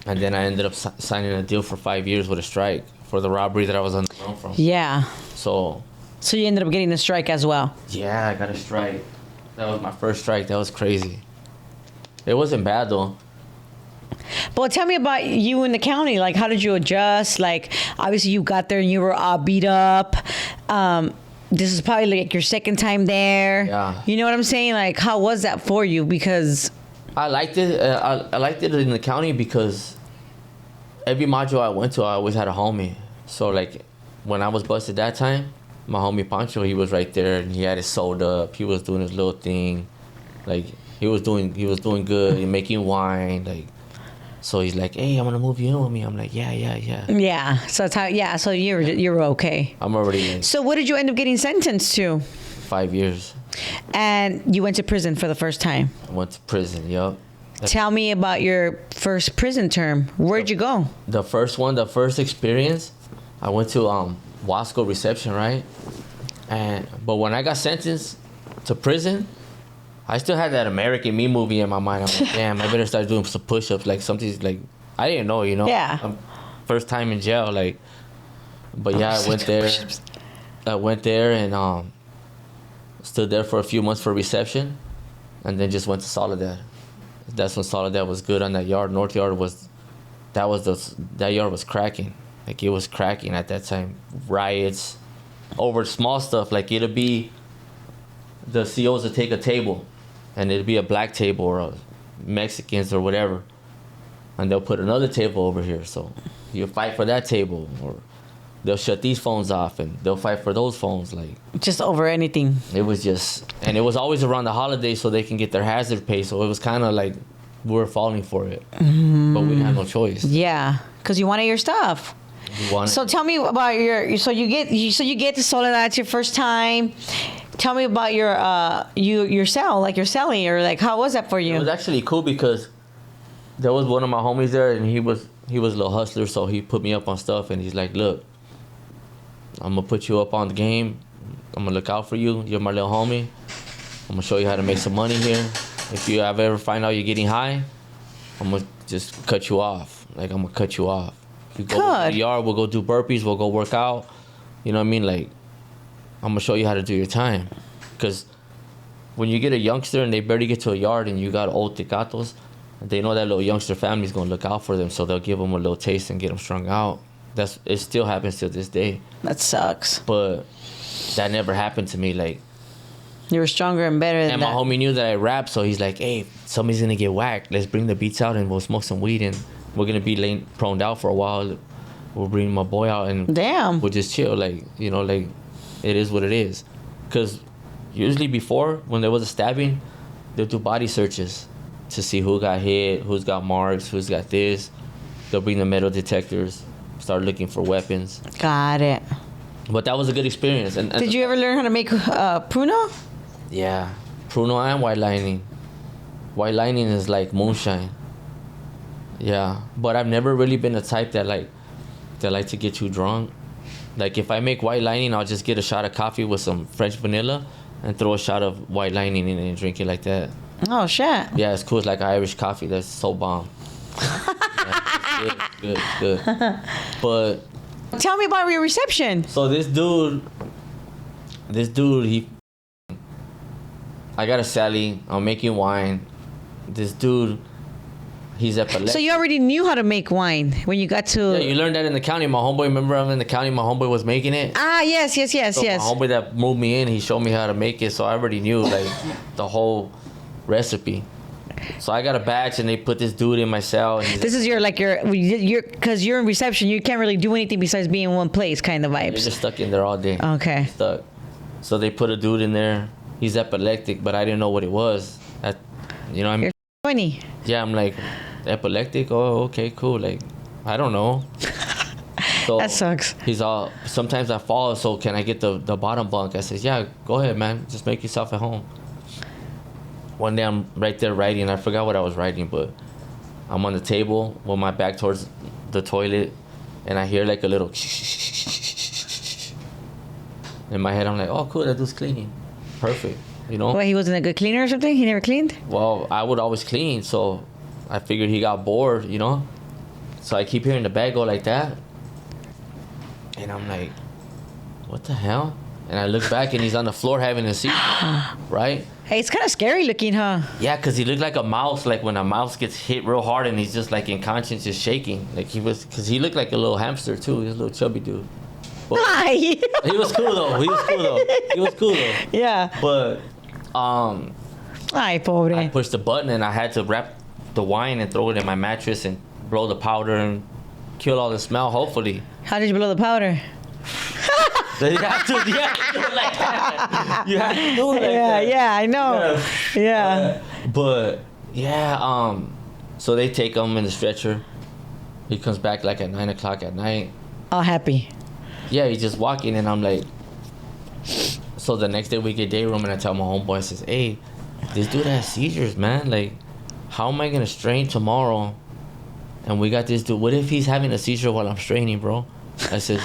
And then I ended up signing a deal for 5 years with a strike for the robbery that I was on the run from. Yeah. So you ended up getting the strike as well. yeah, I got a strike. That was my first strike. That was crazy. It wasn't bad though. But tell me about you in the county. Like, how did you adjust? Like, obviously you got there and you were all beat up. This is probably like your second time there. Yeah. You know what I'm saying? Like, how was that for you? Because I liked it. I liked it in the county because every module I went to, I always had a homie. So like, when I was busted that time, my homie Pancho, he was right there and he had his soda. He was doing his little thing. Like, he was doing good, making wine. Like, so he's like, hey, I'm gonna move you in with me. I'm like, yeah. yeah. So that's how. Yeah. So you were okay. I'm already in So what did you end up getting sentenced to? 5 years. And you went to prison for the first time. I went to prison, yup. Tell me about your first prison term. Where'd you go? The first experience, I went to Wasco reception, right? But when I got sentenced to prison, I still had that American Me movie in my mind. I'm like, damn, I better start doing some push-ups. Like, something's like, I didn't know, you know? Yeah. First time in jail, like, but yeah, I went there and stood there for a few months for reception and then just went to Soledad. That's when Soledad was good on that yard. North Yard that yard was cracking. Like, it was cracking at that time. Riots over small stuff. Like, it'd be the COs would take a table and it'd be a black table or a Mexicans or whatever. And they'll put another table over here. So you fight for that table, or they'll shut these phones off and they'll fight for those phones. Like, just over anything. it was just, and it was always around the holidays so they can get their hazard pay. So it was kind of like we were falling for it, but we had no choice. Yeah, because you wanted your stuff. So tell me about so you get to Soledad. It's your first time. Tell me about your cell, like your cellie, or like how was that for you? It was actually cool because there was one of my homies there, and he was a little hustler, so he put me up on stuff, and he's like, look, I'm gonna put you up on the game. I'm gonna look out for you. You're my little homie. I'm gonna show you how to make some money here. If you ever find out you're getting high, I'm gonna just cut you off. Like, I'm gonna cut you off. If you go to the yard, we'll go do burpees, we'll go work out. You know what I mean? Like, I'm gonna show you how to do your time. Because when you get a youngster and they barely get to a yard and you got old tecatos, they know that little youngster family's gonna look out for them, so they'll give them a little taste and get them strung out. It still happens to this day. That sucks. But that never happened to me. Like, you were stronger and better than that. And my homie knew that I rap, so he's like, hey, somebody's gonna get whacked. Let's bring the beats out and we'll smoke some weed and we're gonna be proned out for a while. We'll bring my boy out and we'll just chill. Like, you know, like, it is what it is. Because usually before, when there was a stabbing, they'll do body searches to see who got hit, who's got marks, who's got this. They'll bring the metal detectors, start looking for weapons. Got it. But that was a good experience. And did you ever learn how to make Pruno? Yeah, Pruno and white lightning. White lightning is like moonshine. Yeah, but I've never really been the type that like to get too drunk. Like, if I make white lightning, I'll just get a shot of coffee with some French vanilla and throw a shot of white lightning in it and drink it like that. Oh, shit. Yeah, it's cool. It's like Irish coffee. That's so bomb. Yeah, it's good. But tell me about your reception. So this dude, I got a Sally. I'm making wine. This dude, he's epileptic. So you already knew how to make wine when you got to... Yeah, you learned that in the county. My homeboy, remember I'm in the county, my homeboy was making it. Ah, yes. So my homeboy that moved me in, he showed me how to make it. So I already knew, like, the whole recipe. So I got a batch and they put this dude in my cell. And this is your because you're in reception, you can't really do anything besides be in one place kind of vibes. You're just stuck in there all day. Okay. Stuck. So they put a dude in there. He's epileptic, but I didn't know what it was. You know what I mean? You're 20. Yeah, I'm like, epileptic? Oh, okay, cool. Like, I don't know. So That sucks. He's all, sometimes I fall, so can I get the bottom bunk? I says, yeah, go ahead, man. Just make yourself at home. One day I'm right there writing. I forgot what I was writing, but I'm on the table with my back towards the toilet, and I hear like a little in my head. I'm like, oh, cool, that dude's cleaning. Perfect, you know? Well, he wasn't a good cleaner or something? He never cleaned? Well, I would always clean, so I figured he got bored, you know? So I keep hearing the bag go like that. And I'm like, what the hell? And I look back and he's on the floor having a seizure, right? Hey, it's kind of scary looking, huh? Yeah, because he looked like a mouse, like when a mouse gets hit real hard and he's just like in conscience, just shaking. Like he was, because he looked like a little hamster too. He was a little chubby dude. But Hi. he was cool though. Yeah. But Ay, pobre. I pushed the button and I had to wrap the wine and throw it in my mattress and blow the powder and kill all the smell, hopefully. How did you blow the powder? You have to do it like that. You have to do it like that. Yeah, I know. Yeah. But yeah, so they take him in the stretcher. He comes back like at 9 o'clock at night. All happy. Yeah, he's just walking and I'm like, so the next day we get day room and I tell my homeboy, I says, hey, this dude has seizures, man. Like, how am I gonna strain tomorrow? And we got this dude. What if he's having a seizure while I'm straining, bro? I says,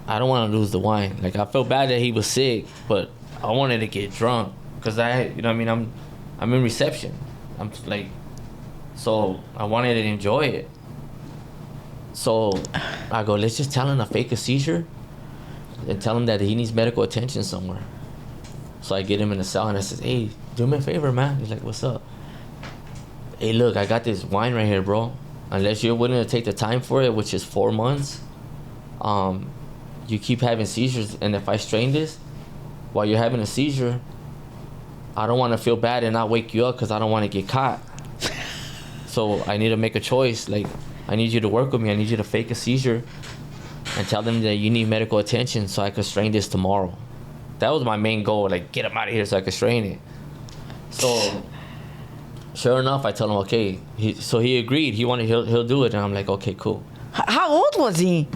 I don't want to lose the wine. Like, I felt bad that he was sick, but I wanted to get drunk because you know what I mean? I'm in reception. I'm like, so I wanted to enjoy it. So I go, let's just tell him to fake a seizure and tell him that he needs medical attention somewhere. So I get him in the cell and I says, hey, do me a favor, man. He's like, what's up? Hey, look, I got this wine right here, bro. Unless you're willing to take the time for it, which is 4 months, you keep having seizures. And if I strain this while you're having a seizure, I don't want to feel bad and not wake you up because I don't want to get caught. So I need to make a choice. Like, I need you to work with me. I need you to fake a seizure and tell them that you need medical attention so I could strain this tomorrow. That was my main goal, like, get him out of here so I could strain it. So sure enough, I tell him, okay. So he agreed. He'll do it. And I'm like, okay, cool. How old was he?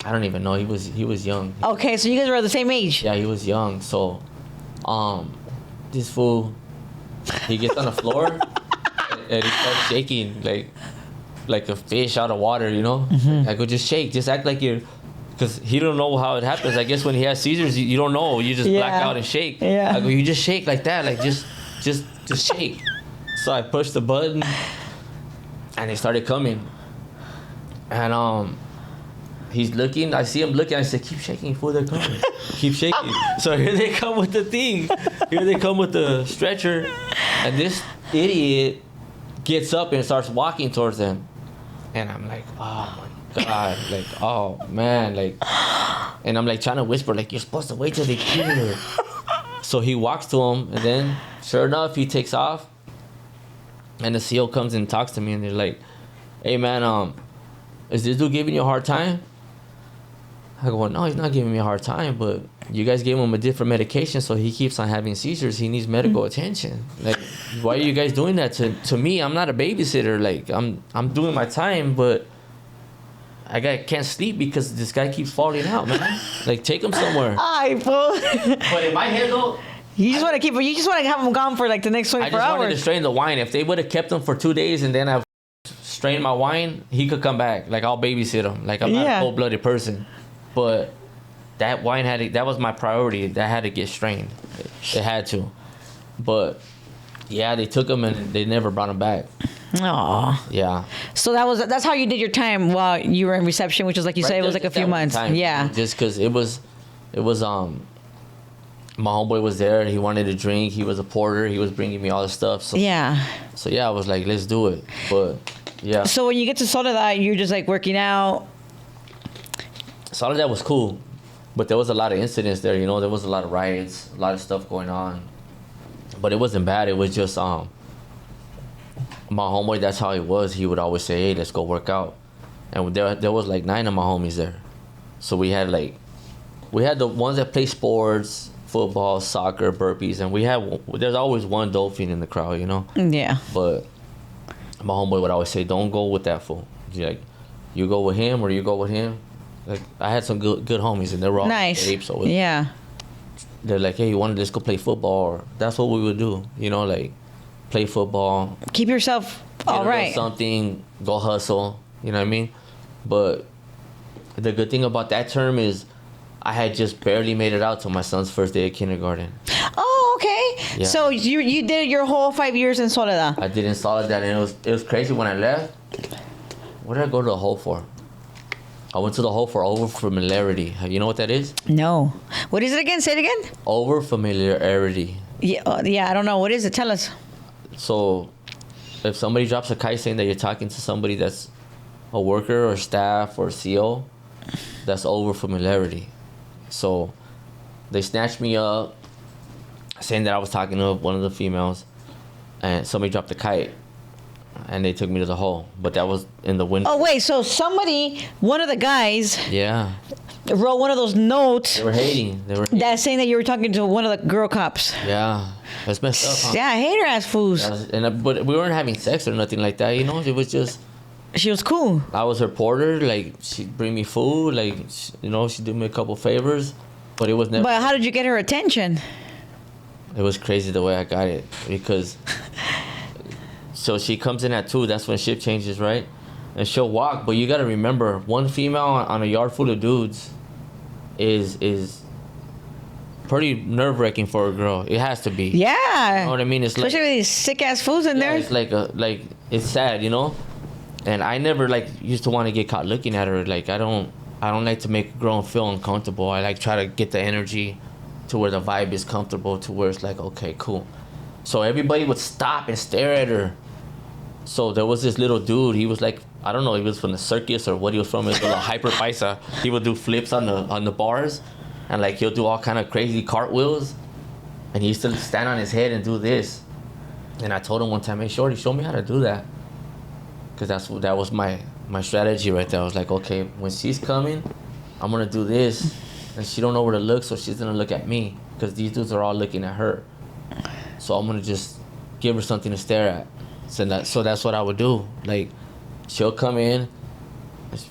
I don't even know. He was young. Okay, so you guys were the same age. Yeah, he was young. So, this fool, he gets on the floor and he starts shaking like a fish out of water, you know? Mm-hmm. I go, just shake. Just act like you're... Because he don't know how it happens. I guess when he has seizures, you don't know. You just black out and shake. Yeah. I go, you just shake like that. Like, just shake. So I pushed the button and they started coming. And he's looking. I see him looking. I said, keep shaking, fool. They're coming. Keep shaking. So here they come with the thing. Here they come with the stretcher. And this idiot gets up and starts walking towards them. And I'm like, oh my God. Like, oh man. Like, and I'm like trying to whisper, like, you're supposed to wait till they get here. So he walks to him. And then sure enough, he takes off. And the CO comes and talks to me. And they're like, hey man, is this dude giving you a hard time? I go, no, he's not giving me a hard time, but you guys gave him a different medication, so he keeps on having seizures. He needs medical attention. Like, why are you guys doing that to me? I'm not a babysitter. Like, I'm doing my time, but can't sleep because this guy keeps falling out, man. Like, take him somewhere. Ay, fool. But in my head, though, You just want to have him gone for like the next 24 I just hours. wanted to strain the wine. If they would have kept him for 2 days and then I strained my wine, he could come back. Like, I'll babysit him. Like, I'm not a cold-blooded person. But that wine that was my priority. That had to get strained. It had to. But yeah, they took him and they never brought him back. Aw. Yeah. So that's how you did your time while you were in reception, which was like you said, it was like a few months. Yeah. Just because it was my homeboy was there. He wanted to drink. He was a porter. He was bringing me all the stuff. So yeah. So yeah, I was like, let's do it. But yeah. So when you get to Soledad, you're just like working out. Soledad was cool, but there was a lot of incidents there. You know, there was a lot of riots, a lot of stuff going on. But it wasn't bad. It was just my homeboy. That's how he was. He would always say, "Hey, let's go work out," and there was like 9 of my homies there. So we had the ones that play sports, football, soccer, burpees, and there's always one dolphin in the crowd, you know? Yeah. But my homeboy would always say, don't go with that fool. Like, you go with him or you go with him. Like, I had some good homies, and they were all Nice. in shape, so Yeah. they're like, hey, you want to just go play football? Or that's what we would do, like play football, Keep yourself get all a little right. something, go hustle, you know what I mean? But the good thing about that term is I had just barely made it out to my son's first day of kindergarten. Oh, okay. Yeah. So you did your whole 5 years in Soledad. I did in Soledad, and it was crazy when I left. What did I go to the hole for? I went to the hole for over familiarity. You know what that is? No. What is it again? Say it again. Over familiarity. Yeah, I don't know. What is it? Tell us. So if somebody drops a kite saying that you're talking to somebody that's a worker or staff or CO, that's over familiarity. So they snatched me up saying that I was talking to one of the females, and somebody dropped a kite, and they took me to the hole. But that was in the window. Oh, wait. So one of the guys Yeah. wrote one of those notes They were hating. that's saying that you were talking to one of the girl cops. Yeah. That's messed up, huh? Yeah, hater ass fools. But we weren't having sex or nothing like that, It was just, She was cool. I was her porter. Like, she'd bring me food. Like, she'd do me a couple favors. But it was never. But how did you get her attention? It was crazy the way I got it, because so she comes in at 2. That's when shift changes, right? And she'll walk, but you got to remember, one female on a yard full of dudes is pretty nerve-wracking for a girl. It has to be. Yeah. You know what I mean? It's Especially like, with these sick ass fools in there. it's like it's sad, And I never used to want to get caught looking at her. Like, I don't like to make a girl feel uncomfortable. I try to get the energy to where the vibe is comfortable, to where it's like, okay, cool. So everybody would stop and stare at her. So there was this little dude. He was like, I don't know, he was from the circus or what he was from. He was a little hyper paisa. He would do flips on the bars, and he'll do all kind of crazy cartwheels. And he used to stand on his head and do this. And I told him one time, hey, shorty, show me how to do that. Because that was my strategy right there. I was like, okay, when she's coming, I'm going to do this. And she don't know where to look, so she's going to look at me. Because these dudes are all looking at her. So I'm going to just give her something to stare at. So that's what I would do. Like, she'll come in.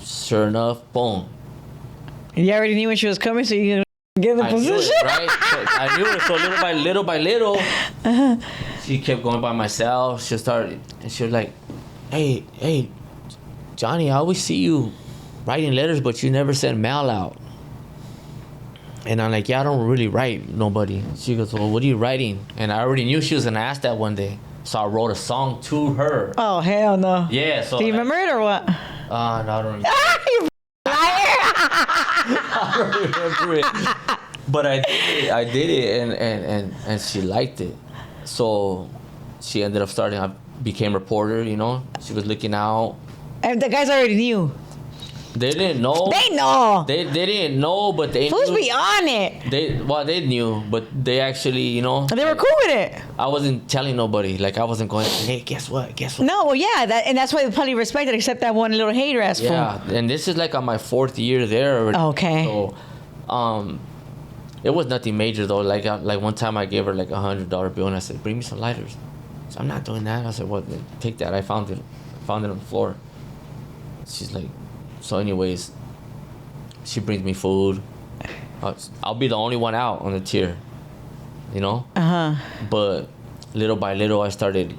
Sure enough, boom. You already knew when she was coming, so you get in the I knew position. it, right? So I knew it. So little by little, she kept going by myself. She started, and she was like, hey, Johnny, I always see you writing letters, but you never send mail out. And I'm like, yeah, I don't really write nobody. She goes, well, what are you writing? And I already knew she was gonna ask that one day. So I wrote a song to her. Oh, hell no. Yeah, so Do you remember it or what? no, I don't remember. You liar! I don't remember it. But I did it, and she liked it. So she ended up I became a reporter, She was looking out. And the guys already knew. They didn't know. They know. They didn't know, but they Fools knew. be on it. They knew, but they actually, They were cool with it. I wasn't telling nobody. Like, I wasn't going, hey, guess what? No, well, yeah, and that's why they probably respected, except that one little hater ass fool. Yeah, and this is on my 4th year there already. Okay. So, it was nothing major though. Like one time I gave her $100 bill, and I said, bring me some lighters. So I'm not doing that. I said, well, take that. I found it on the floor. She's like, so anyways, she brings me food. I'll be the only one out on the tier, But little by little, I started,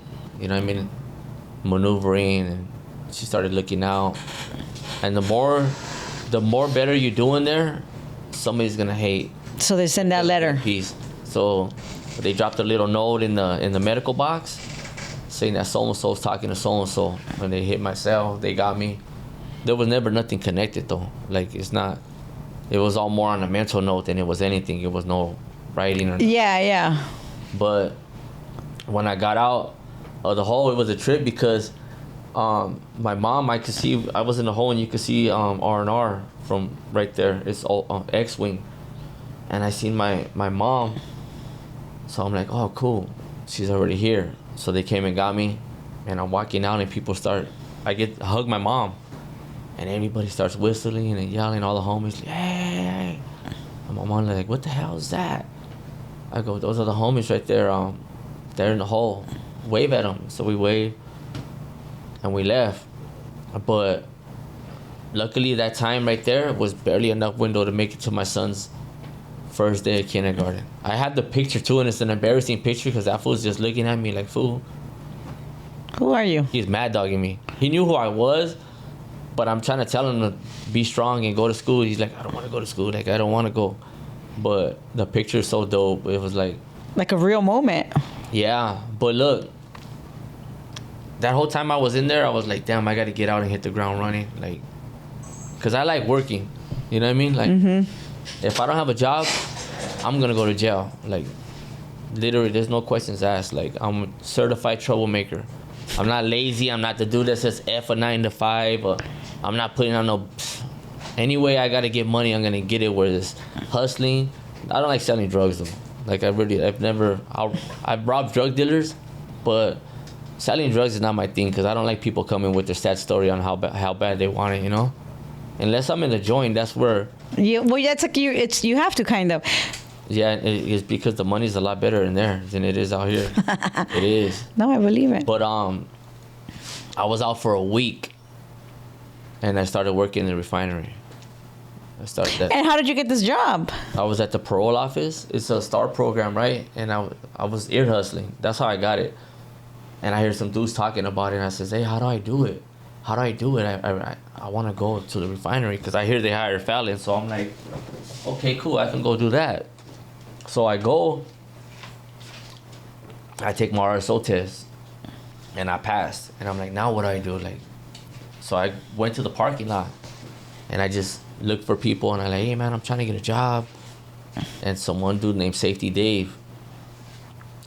maneuvering, and she started looking out. And the more better you do in there, somebody's gonna hate. So they send that letter. Piece. So they dropped a little note in the medical box saying that so and so's talking to so and so. When they hit my cell, they got me. There was never nothing connected though. Like, it's not. It was all more on a mental note than it was anything. It was no writing or. Yeah. But when I got out of the hole, it was a trip because my mom, I could see. I was in the hole, and you could see R&R from right there. It's all X-wing, and I seen my mom. So I'm like, oh, cool, she's already here. So they came and got me, and I'm walking out, and people I hug my mom. And everybody starts whistling and yelling, all the homies, like, hey. And my mom's like, what the hell is that? I go, those are the homies right there. They're in the hole. Wave at them. So we waved, and we left. But luckily that time right there was barely enough window to make it to my son's first day of kindergarten. I had the picture too, and it's an embarrassing picture because that fool's just looking at me like, fool. Who are you? He's mad dogging me. He knew who I was, but I'm trying to tell him to be strong and go to school. He's like, I don't want to go to school. Like, I don't want to go. But the picture is so dope. It was like a real moment. Yeah, but look, that whole time I was in there, I was like, damn, I got to get out and hit the ground running. Like, because I like working. You know what I mean? Like, if I don't have a job, I'm going to go to jail. Like, literally, there's no questions asked. Like, I'm a certified troublemaker. I'm not lazy. I'm not the dude that says F a 9 to 5. Or I'm not putting on no... Anyway, I got to get money. I'm going to get it where it's hustling. I don't like selling drugs, though. Like, I've robbed drug dealers, but selling drugs is not my thing because I don't like people coming with their sad story on how bad they want it, you know? Unless I'm in the joint, that's where... Yeah, well, that's like you have to kind of... Yeah, it's because the money's a lot better in there than it is out here. It is. No, I believe it. But I was out for a week, and I started working in the refinery. And how did you get this job? I was at the parole office. It's a STAR program, right? And I was ear hustling. That's how I got it. And I hear some dudes talking about it, and I says, hey, how do I do it? How do I do it? I want to go to the refinery because I hear they hire felons. So I'm like, okay, cool. I can go do that. So I go. I take my RSO test, and I passed. And I'm like, now what do I do? Like, so I went to the parking lot, and I just looked for people, and I'm like, hey, man, I'm trying to get a job. And some one dude named Safety Dave,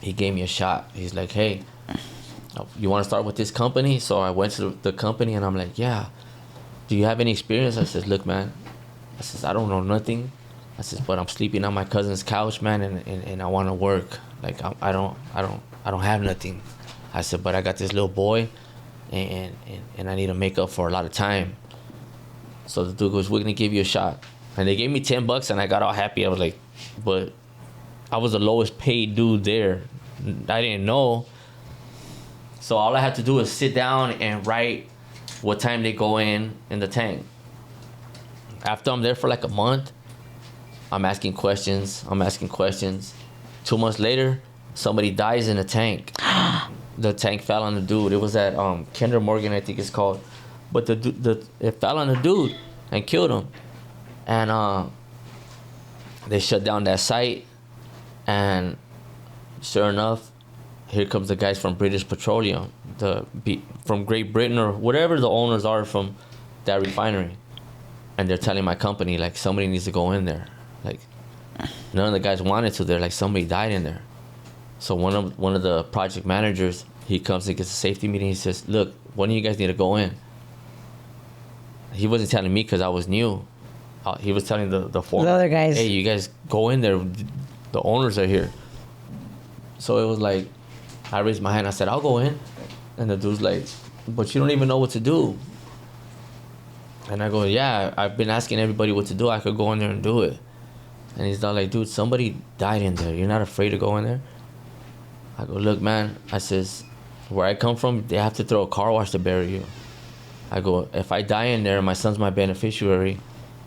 he gave me a shot. He's like, hey, you want to start with this company? So I went to the company, and I'm like, yeah. Do you have any experience? I says, look, man. I says, I don't know nothing. I says, but I'm sleeping on my cousin's couch, man, and I want to work. Like, I don't have nothing. I said, but I got this little boy, and I need to make up for a lot of time. So the dude goes, we're gonna give you a shot. And they gave me $10, and I got all happy. I was like, but I was the lowest paid dude there. I didn't know. So all I had to do is sit down and write what time they go in the tank. After I'm there for like a month, I'm asking questions. 2 months later, somebody dies in the tank. The tank fell on the dude. It was at Kinder Morgan, I think it's called. But it fell on the dude and killed him. And they shut down that site. And sure enough, here comes the guys from British Petroleum, from Great Britain or whatever the owners are from that refinery. And they're telling my company, like, somebody needs to go in there. Like, none of the guys wanted to. They're like, somebody died in there. So one of the project managers, he comes and gets a safety meeting. He says, look, one of you guys need to go in. He wasn't telling me because I was new. He was telling the four other guys, hey, you guys go in there. The owners are here. So it was like, I raised my hand. I said, I'll go in. And the dude's like, but you don't even know what to do. And I go, yeah, I've been asking everybody what to do. I could go in there and do it. And he's like, dude, somebody died in there. You're not afraid to go in there? I go, look, man. I says, where I come from, they have to throw a car wash to bury you. I go, if I die in there, my son's my beneficiary.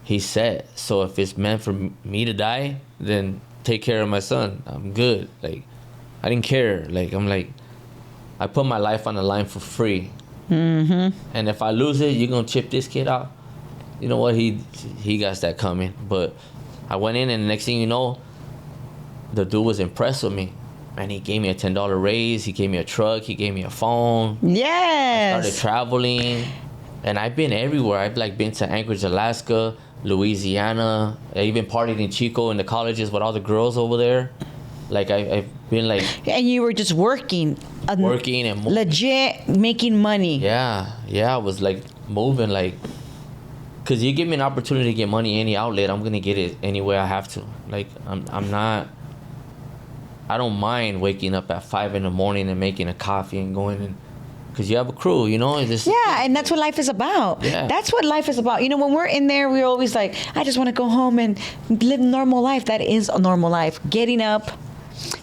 He's set. So if it's meant for me to die, then take care of my son. I'm good. Like, I didn't care. Like, I'm like, I put my life on the line for free. Mm-hmm. And if I lose it, you're going to chip this kid out? You know what? He got that coming. But I went in, and the next thing you know, the dude was impressed with me. And he gave me a $10 raise. He gave me a truck. He gave me a phone. Yes. I started traveling. And I've been everywhere. I've like been to Anchorage, Alaska, Louisiana. I even partied in Chico in the colleges with all the girls over there. Like I've been like... And you were just working and moving. Legit making money. Yeah. I was like moving like... Because you give me an opportunity to get money any outlet, I'm going to get it any way I have to. Like, I'm not... I don't mind waking up at 5 in the morning and making a coffee and going in. Because you have a crew, you know? Yeah, and that's what life is about. Yeah. That's what life is about. You know, when we're in there, we're always like, I just want to go home and live normal life. That is a normal life. Getting up,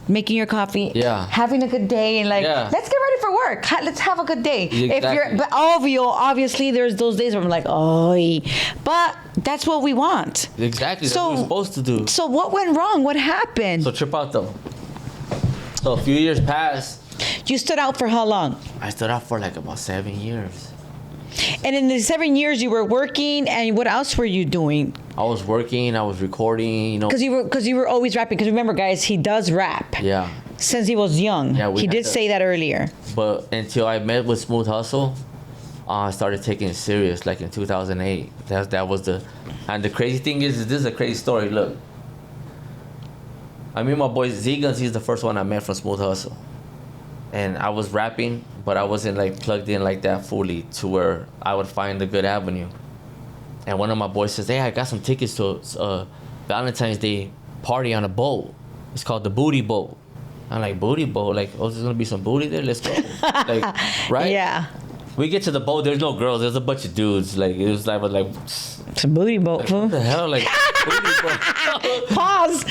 making your coffee, Yeah. having a good day, and like, Yeah. let's get ready for work. Let's have a good day. Exactly. But obviously, there's those days where I'm like, oh, but that's what we want. Exactly. That's So- what we're supposed to do. So what went wrong? What happened? So trip out though. So a few years passed. You stood out for how long? I stood out for like about 7 years. And in the 7 years, you were working, and what else were you doing? I was working. I was recording. You know. Because you were always rapping. Because remember, guys, he does rap. Yeah. Since he was young. Yeah, we he had did to- say that earlier. But until I met with Smooth Hustle, I started taking it serious. Like in 2008. That was the. And the crazy thing is this is a crazy story. Look. I mean, my boy Z-Guns, he's the first one I met from Smooth Hustle. And I was rapping, but I wasn't like plugged in like that fully to where I would find a good avenue. And one of my boys says, hey, I got some tickets to a Valentine's Day party on a boat. It's called the Booty Boat. I'm like, Booty Boat? Like, oh, there's gonna be some booty there? Let's go. Like, right? Yeah. We get to the boat, there's no girls, there's a bunch of dudes. Like, it was like It's a booty boat, fool. what the hell? Like, booty boat. Pause.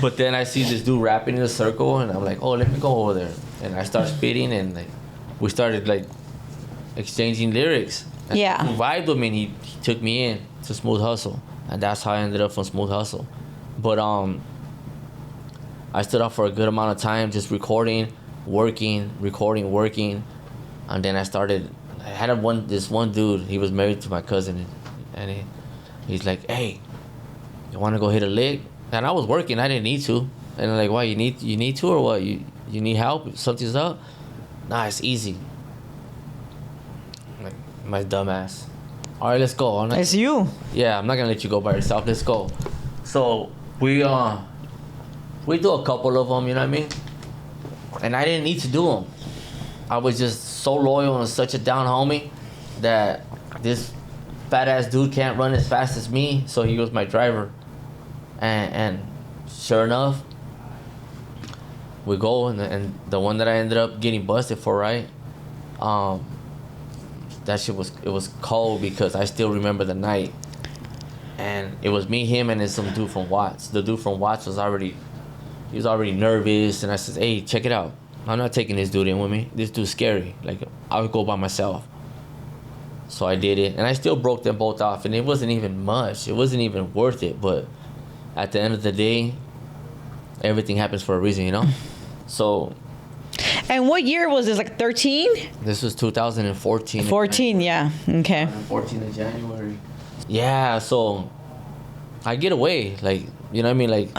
But then I see this dude rapping in a circle, and I'm like, oh, let me go over there. And I start spitting, and like, we started like exchanging lyrics. And Yeah. he vibed with me, and he took me in to Smooth Hustle, and that's how I ended up from Smooth Hustle. But I stood out for a good amount of time, just recording, working, and then I had this one dude. He was married to my cousin, and he's like, hey, you want to go hit a lick? And I was working. I didn't need to. And I'm like, why, you need to or what? You need help? Something's up? Nah, it's easy. I'm like, my dumb ass. All right, let's go. I'm like, It's you. yeah, I'm not gonna let you go by yourself. Let's go. So we do a couple of them. You know what I mean? And I didn't need to do them. I was just so loyal and such a down homie that this fat ass dude can't run as fast as me. So he was my driver. And sure enough, we go, and the one that I ended up getting busted for, right? That shit was cold because I still remember the night, and it was me, him, and then some dude from Watts. The dude from Watts was already nervous, and I said, hey, check it out. I'm not taking this dude in with me. This dude's scary. Like, I would go by myself. So I did it, and I still broke them both off, and it wasn't even much. It wasn't even worth it, but at the end of the day, everything happens for a reason, you know? So. And what year was this? Like 13? This was 2014. 14, yeah. Okay. 14 in January. Yeah, so I get away, like, you know what I mean? Like,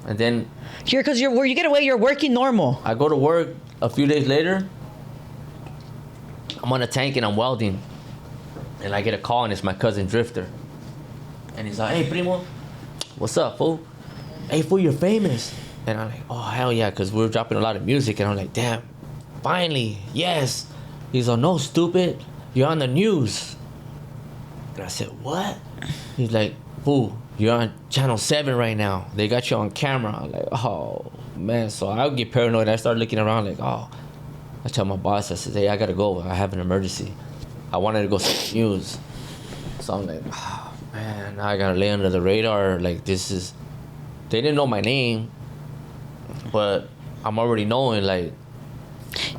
and then. Where you get away, you're working normal. I go to work a few days later. I'm on a tank and I'm welding. And I get a call, and it's my cousin Drifter. And he's like, hey, Primo. What's up, fool? Hey, fool, you're famous. And I'm like, oh, hell yeah, because we were dropping a lot of music. And I'm like, damn, finally, yes. He's like, no, stupid, you're on the news. And I said, what? He's like, fool, you're on Channel 7 right now. They got you on camera. I'm like, oh, man. So I would get paranoid. I start looking around like, oh. I tell my boss, I said, hey, I got to go. I have an emergency. I wanted to go see the news. So I'm like, oh. Man, now I gotta lay under the radar. Like, this is. They didn't know my name, but I'm already knowing. Like,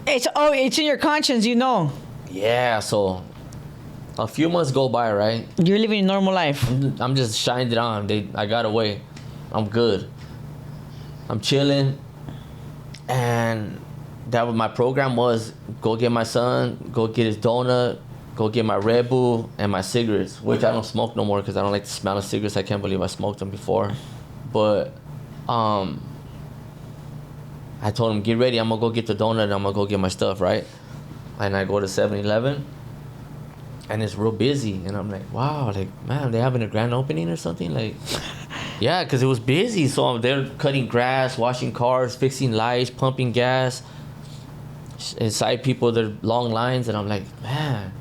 It's in your conscience, you know. yeah. So a few months go by, right? You're living a normal life. I'm just shined it on. I got away. I'm good. I'm chilling, and that was my program was go get my son, go get his donut, go get my Red Bull and my cigarettes, which I don't smoke no more because I don't like the smell of cigarettes. I can't believe I smoked them before. But I told him, get ready. I'm going to go get the donut and I'm going to go get my stuff, right? And I go to 7-Eleven, and it's real busy. And I'm like, wow, like, man, they having a grand opening or something? Like, yeah, because it was busy. So they're cutting grass, washing cars, fixing lights, pumping gas. Inside people, there are long lines. And I'm like, man.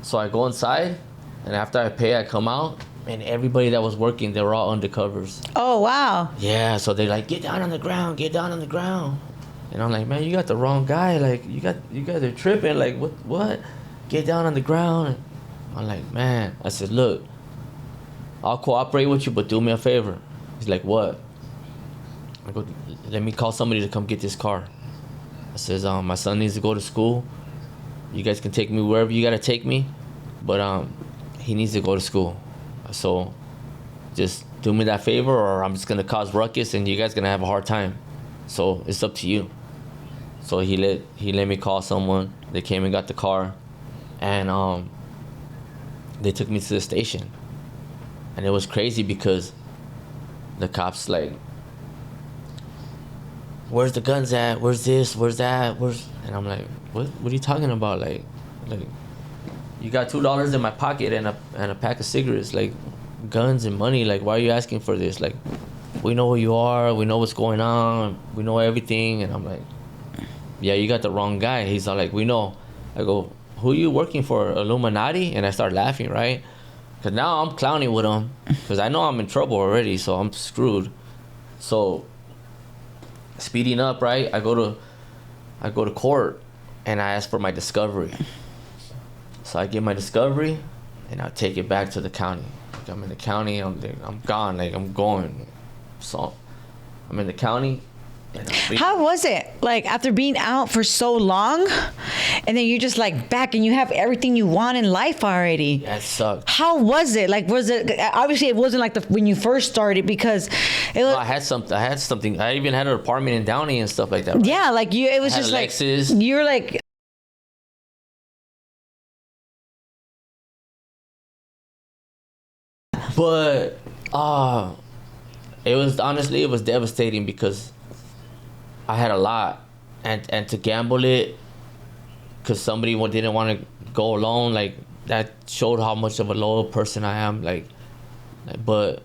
So I go inside, and after I pay, I come out, and everybody that was working, they were all undercovers. Oh, wow. Yeah, so they're like, get down on the ground, get down on the ground. And I'm like, man, you got the wrong guy. Like, you guys are tripping. Like, what? Get down on the ground. And I'm like, man. I said, look, I'll cooperate with you, but do me a favor. He's like, what? I go, let me call somebody to come get this car. I says, my son needs to go to school. You guys can take me wherever you gotta take me, but he needs to go to school. So just do me that favor, or I'm just gonna cause ruckus and you guys gonna have a hard time. So it's up to you. So he let me call someone. They came and got the car, and they took me to the station. And it was crazy because the cops like, where's the guns at? Where's this? Where's that? And I'm like, what are you talking about? Like you got $2 in my pocket and a pack of cigarettes, like guns and money. Like, why are you asking for this? Like, we know who you are. We know what's going on. We know everything. And I'm like, yeah, you got the wrong guy. He's all like, we know. I go, who are you working for? Illuminati? And I start laughing, right? Because now I'm clowning with him because I know I'm in trouble already, so I'm screwed. So speeding up, right? I go to court and I ask for my discovery. So I get my discovery and I take it back to the county. Like, I'm in the county, I'm gone, like I'm going. So I'm in the county. How was it, like, after being out for so long, and then you're just like back and you have everything you want in life already? Yeah, it sucked. How was it? Like, was it, obviously it wasn't like when you first started, because it was, I had something. I even had an apartment in Downey and stuff like that. Right? Yeah, like it was I had just a like Lexus. you're like. But it was devastating because I had a lot, and to gamble it because somebody didn't want to go alone, like that showed how much of a loyal person I am. Like, but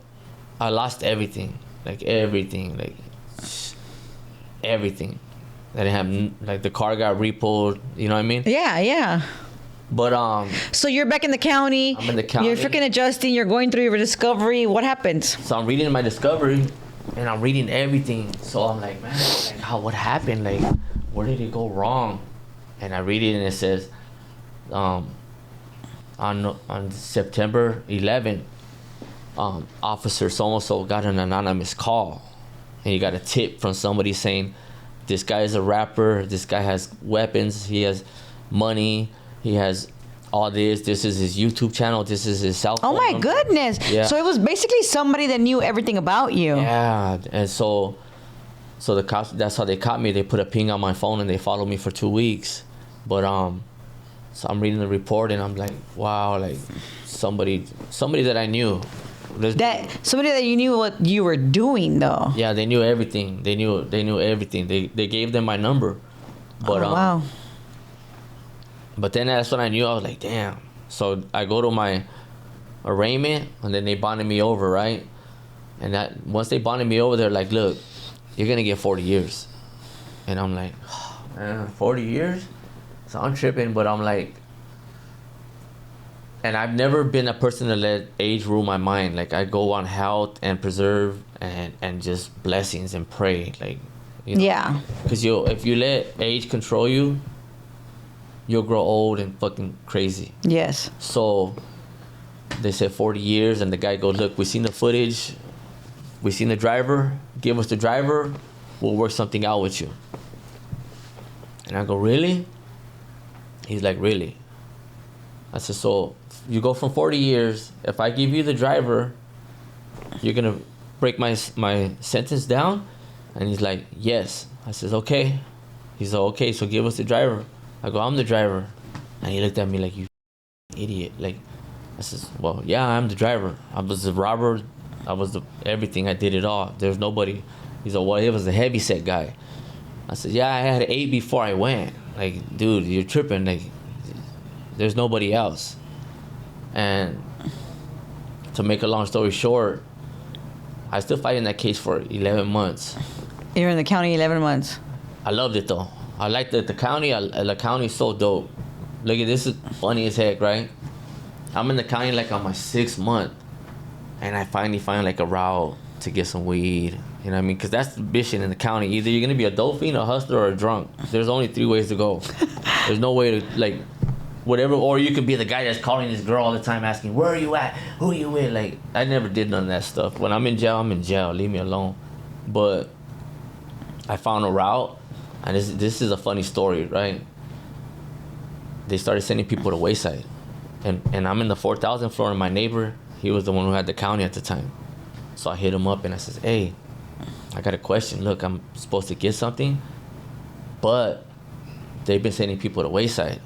I lost everything, like everything. I didn't have, like, the car got repoed. You know what I mean? Yeah. But So you're back in the county. I'm in the county. You're freaking adjusting. You're going through your discovery. What happened? So I'm reading my discovery, and I'm reading everything. So I'm like, man, like, what happened? Like, where did it go wrong? And I read it, and it says, on September 11th, officer so-and-so got an anonymous call, and he got a tip from somebody saying, this guy is a rapper. This guy has weapons. He has money. He has all this. This is his YouTube channel. This is his cell phone. Oh my number. goodness. Yeah. So it was basically somebody that knew everything about you. Yeah. And so the cops, that's how they caught me. They put a ping on my phone and they followed me for 2 weeks. But so I'm reading the report and I'm like, wow, like somebody that I knew. Somebody that you knew what you were doing, though. Yeah, they knew everything. They knew everything. They gave them my number. But wow. But then that's when I knew. I was like, damn. So I go to my arraignment, and then they bonded me over, right? And that once they bonded me over, they're like, look, you're gonna get 40 years. And I'm like, oh, man, 40 years? So I'm tripping, but I'm like, and I've never been a person to let age rule my mind. Like, I go on health and preserve and just blessings and pray. Like, you know? Yeah. Because if you let age control you, you'll grow old and fucking crazy. Yes. So they said 40 years, and the guy goes, look, we seen the footage. We seen the driver. Give us the driver. We'll work something out with you. And I go, really? He's like, really? I said, so you go from 40 years. If I give you the driver, you're going to break my sentence down? And he's like, yes. I says, okay. He's like, okay, so give us the driver. I go, I'm the driver. And he looked at me like, you idiot. Like, I says, well, yeah, I'm the driver. I was the robber. I was the everything. I did it all. There's nobody. He's like, well, he was a heavy set guy. I said, yeah, I had 8 before I went. Like, dude, you're tripping. Like, there's nobody else. And to make a long story short, I still fight in that case for 11 months. You're in the county 11 months. I loved it, though. I liked the county. The county is so dope. Look at this, is funny as heck, right? I'm in the county like on my 6th month, and I finally find like a route to get some weed. You know what I mean? Because that's the mission in the county. Either you're gonna be a dope fiend, a hustler, or a drunk. There's only 3 ways to go. There's no way to, like, whatever. Or you could be the guy that's calling this girl all the time asking, where are you at? Who are you with? Like, I never did none of that stuff. When I'm in jail, I'm in jail. Leave me alone. But I found a route, and this is a funny story, right? They started sending people to Wayside, and I'm in the 4,000 floor, and my neighbor, he was the one who had the county at the time. So I hit him up and I says, hey, I got a question. Look, I'm supposed to get something, but they've been sending people to Wayside.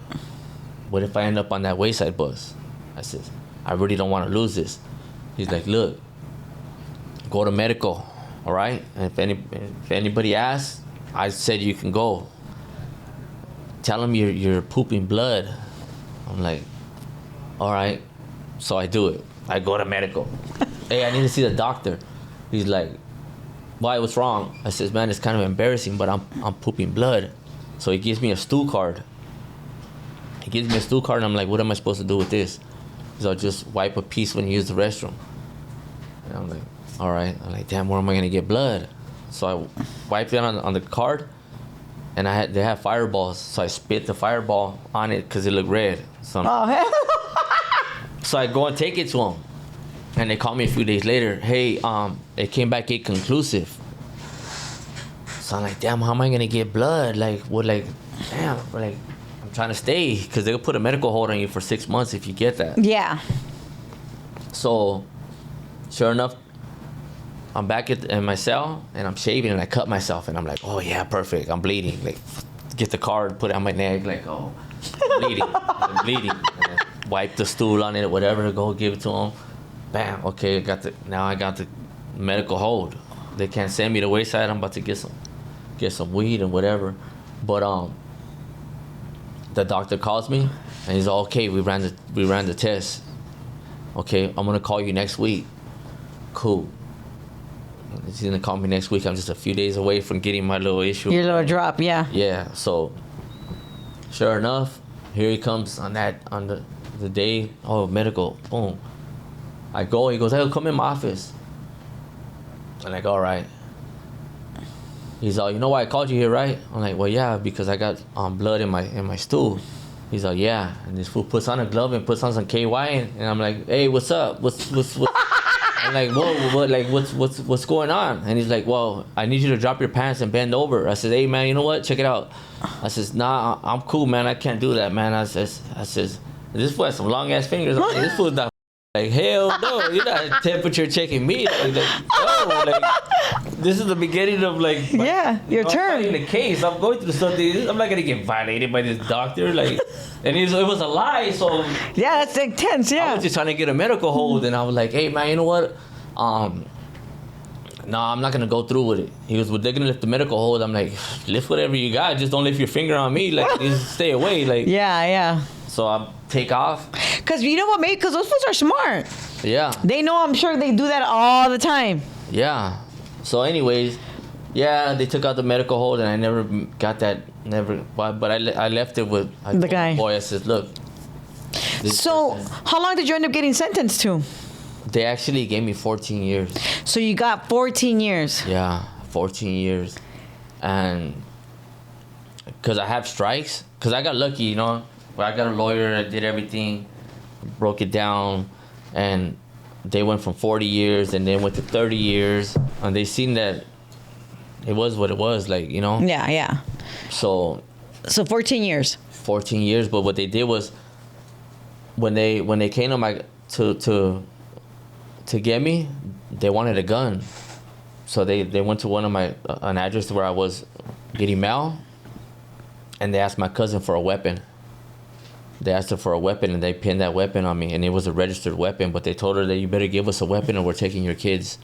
What if I end up on that Wayside bus? I says, I really don't want to lose this. He's like, look, go to medical, all right? And if anybody asks, I said you can go. Tell them you're pooping blood. I'm like, all right. So I do it. I go to medical. Hey, I need to see the doctor. He's like, why, what's wrong? I says, man, it's kind of embarrassing, but I'm pooping blood. So he gives me a stool card. He gives me a stool card, and I'm like, what am I supposed to do with this? He's like, just wipe a piece when you use the restroom. And I'm like, all right. I'm like, damn, where am I going to get blood? So I wiped it on the card, and they had fireballs. So I spit the fireball on it because it looked red. So, so I go and take it to them. And they call me a few days later. Hey, it came back inconclusive. So I'm like, damn, how am I gonna get blood? Like, what? Like, damn, like, I'm trying to stay because they'll put a medical hold on you for 6 months if you get that. Yeah. So, sure enough, I'm back in my cell and I'm shaving and I cut myself and I'm like, oh yeah, perfect. I'm bleeding. Like, get the card, put it on my neck. Like, oh, I'm bleeding. I'm bleeding. And then wipe the stool on it, whatever. Go give it to them. Bam. Okay, now I got the medical hold. They can't send me to Wayside. I'm about to get some weed and whatever. But the doctor calls me and he's like, okay, we ran the test. Okay, I'm gonna call you next week. Cool. He's gonna call me next week. I'm just a few days away from getting my little issue. Your little drop, yeah. Yeah. So sure enough, here he comes on the day. Oh, medical. Boom. I go, he goes, hey, come in my office. I'm like, all right. He's like, you know why I called you here, right? I'm like, well, yeah, because I got blood in my stool. He's like, yeah. And this fool puts on a glove and puts on some KY, and I'm like, hey, what's up? What's I'm like, whoa, what? Like, what's going on? And he's like, well, I need you to drop your pants and bend over. I said, hey, man, you know what? Check it out. I says, nah, I'm cool, man. I can't do that, man. I says, this fool has some long ass fingers. I'm like, this fool's not. Like, hell no, you're not temperature checking me. Like, oh, like, this is the beginning of like, your turn. In the case, I'm going through something. I'm not gonna get violated by this doctor. Like, and it was a lie. So yeah, that's intense. Yeah, I was just trying to get a medical hold, and I was like, hey man, you know what? No, I'm not gonna go through with it. He was, well, they're gonna lift the medical hold. I'm like, lift whatever you got. Just don't lift your finger on me. Like, just stay away. Like, yeah. So I take off. Cause you know what, mate? Cause those fools are smart. Yeah. They know. I'm sure they do that all the time. Yeah. So, anyways, yeah, they took out the medical hold, and I never got that. But I left it with the guy. Boy, I said, look. So, how long did you end up getting sentenced to? They actually gave me 14 years. So you got 14 years. Yeah, 14 years, and because I have strikes, because I got lucky, you know. I got a lawyer. I did everything, broke it down, and they went from 40 years and then went to 30 years, and they seen that it was what it was, like, you know. Yeah. So 14 years. 14 years, but what they did was when they came to get me, they wanted a gun, so they went to an address where I was getting mail, and they asked my cousin for a weapon. They asked her for a weapon, and they pinned that weapon on me, and it was a registered weapon, but they told her that you better give us a weapon or we're taking your kids.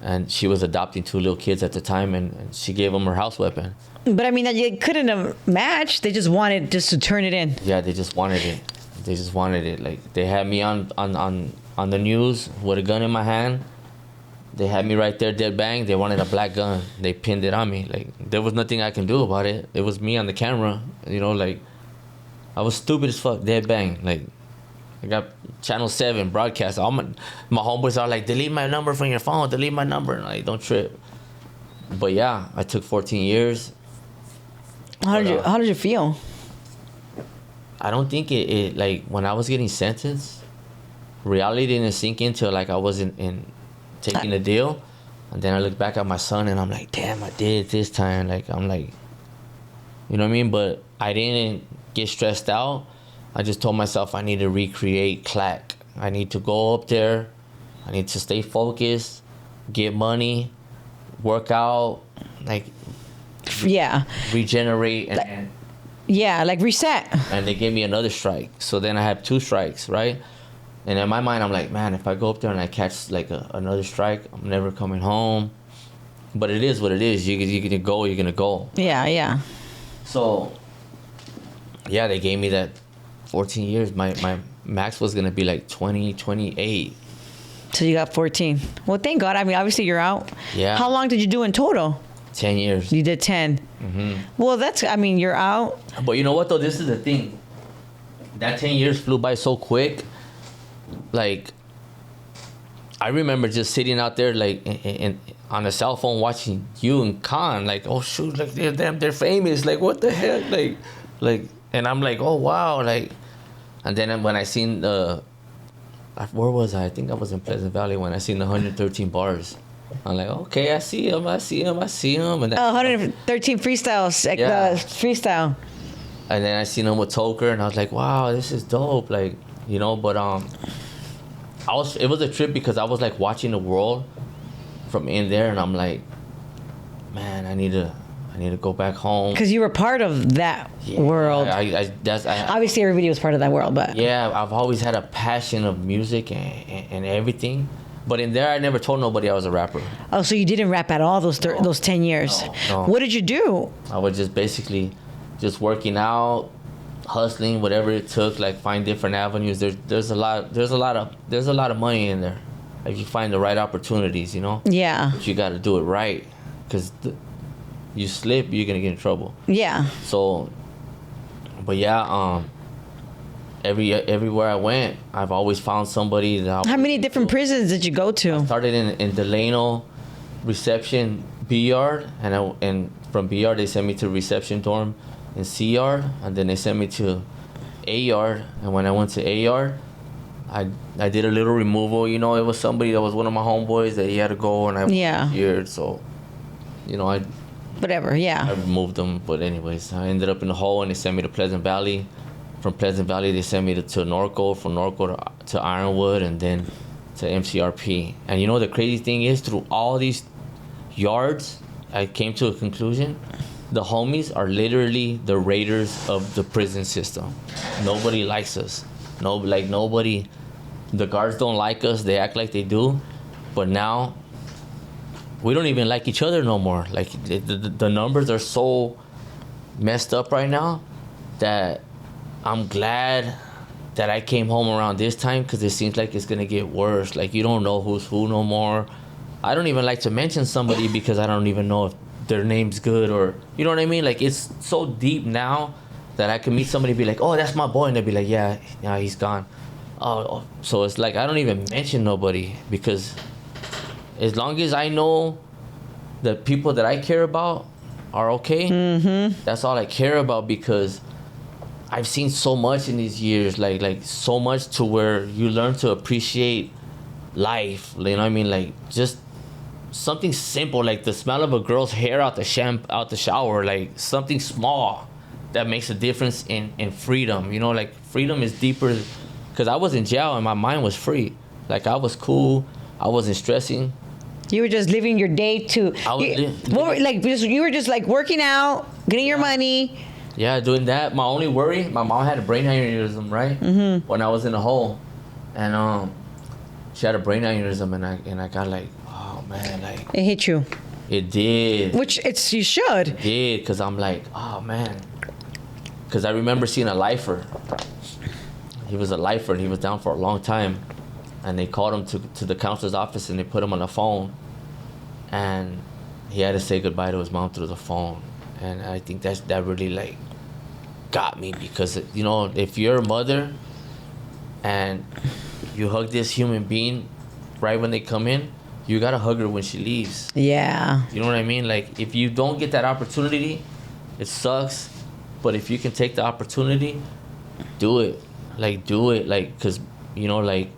And she was adopting 2 little kids at the time, and she gave them her house weapon. But I mean, they couldn't have matched. They just wanted to turn it in. Yeah, they just wanted it. Like, they had me on the news with a gun in my hand. They had me right there, dead bang. They wanted a black gun. They pinned it on me. Like, there was nothing I can do about it. It was me on the camera, you know, like, I was stupid as fuck, dead bang. Like, I got Channel 7 broadcast. All my homeboys are like, delete my number from your phone, delete my number. And like, don't trip. But yeah, I took 14 years. How did you feel? I don't think it like, when I was getting sentenced, reality didn't sink in till like I wasn't in taking the deal. And then I look back at my son and I'm like, damn, I did it this time. Like, I'm like, you know what I mean? But I didn't get stressed out. I just told myself I need to recreate Clack. I need to go up there. I need to stay focused, get money, work out, like, Yeah. regenerate, and Yeah, like reset. and they gave me another strike. So then I had 2 strikes, right? And in my mind, I'm like, man, if I go up there and I catch like another strike, I'm never coming home. But it is what it is. You're gonna go, you're gonna go. Yeah, yeah. So, yeah, they gave me that 14 years. My max was gonna be like 20, 28. So you got 14. Well, thank God. I mean, obviously you're out. Yeah. How long did you do in total? 10 years. You did 10. Well, I mean, you're out. But you know what though? This is the thing. That 10 years flew by so quick. Like, I remember just sitting out there like in on a cell phone watching you and Khan. Like, oh shoot, like they're famous. Like, what the heck? Like, and I'm like, oh wow, like. And then when I seen where was I? I think I was in Pleasant Valley when I seen the 113 bars. I'm like, okay, I see him. And 113 freestyles, like Yeah. the freestyle. And then I seen him with Toker, and I was like, wow, this is dope. Like, you know, but it was a trip because I was like watching the world from in there, and I'm like, man, I need to go back home. Because you were part of that world. Obviously, everybody was part of that world, but Yeah, I've always had a passion of music and everything. But in there, I never told nobody I was a rapper. oh, so you didn't rap at all those 10 years. No. What did you do? I was just basically just working out, hustling, whatever it took, like find different avenues. There's a lot of money in there if you find the right opportunities, you know? Yeah, But you got to do it right, because you slip, you're gonna get in trouble. yeah. So, but yeah, everywhere I went, I've always found somebody that. How many different prisons did you go to? Started in Delano reception B yard, and from B yard they sent me to reception dorm in C yard, and then they sent me to A yard. And when I went to A yard, I did a little removal. You know, it was somebody that was one of my homeboys that he had to go, and I volunteered. So, you know, I Whatever, yeah. removed them. But anyways, I ended up in the hole, and they sent me to Pleasant Valley. From Pleasant Valley, they sent me to Norco. From Norco to Ironwood, and then to MCRP. And you know the crazy thing is, through all these yards, I came to a conclusion. The homies are literally the raiders of the prison system. Nobody likes us. Nobody. The guards don't like us. They act like they do, but now we don't even like each other no more. Like the numbers are so messed up right now that I'm glad that I came home around this time, because it seems like it's gonna get worse. Like, you don't know who's who no more. I don't even like to mention somebody because I don't even know if their name's good, or you know what I mean. Like, it's so deep now that I can meet somebody and be like, oh, that's my boy, and they'll be like, yeah, he's gone. Oh, so it's like I don't even mention nobody, because as long as I know the people that I care about are okay, that's all I care about, because I've seen so much in these years, like so much to where you learn to appreciate life. You know what I mean? Like, just something simple, like the smell of a girl's hair out the shower, like something small that makes a difference in freedom. You know, like freedom is deeper, because I was in jail and my mind was free. Like, I was cool. I wasn't stressing. You were just living your day to. You were just like working out, getting your money. Yeah, doing that. My only worry, my mom had a brain aneurysm, right? Mm-hmm. When I was in the hole, and she had a brain aneurysm, and I got like, oh man, like It hit you. it did. Which you should. It did, because I'm like, oh man, because I remember seeing a lifer. He was a lifer, and he was down for a long time, and they called him to the counselor's office, and they put him on the phone, and he had to say goodbye to his mom through the phone. And I think that really like got me, because, you know, if you're a mother and you hug this human being right when they come in, you gotta hug her when she leaves. Yeah. You know what I mean? Like, if you don't get that opportunity, it sucks. But if you can take the opportunity, do it. Like, do it. Like, because, you know, like,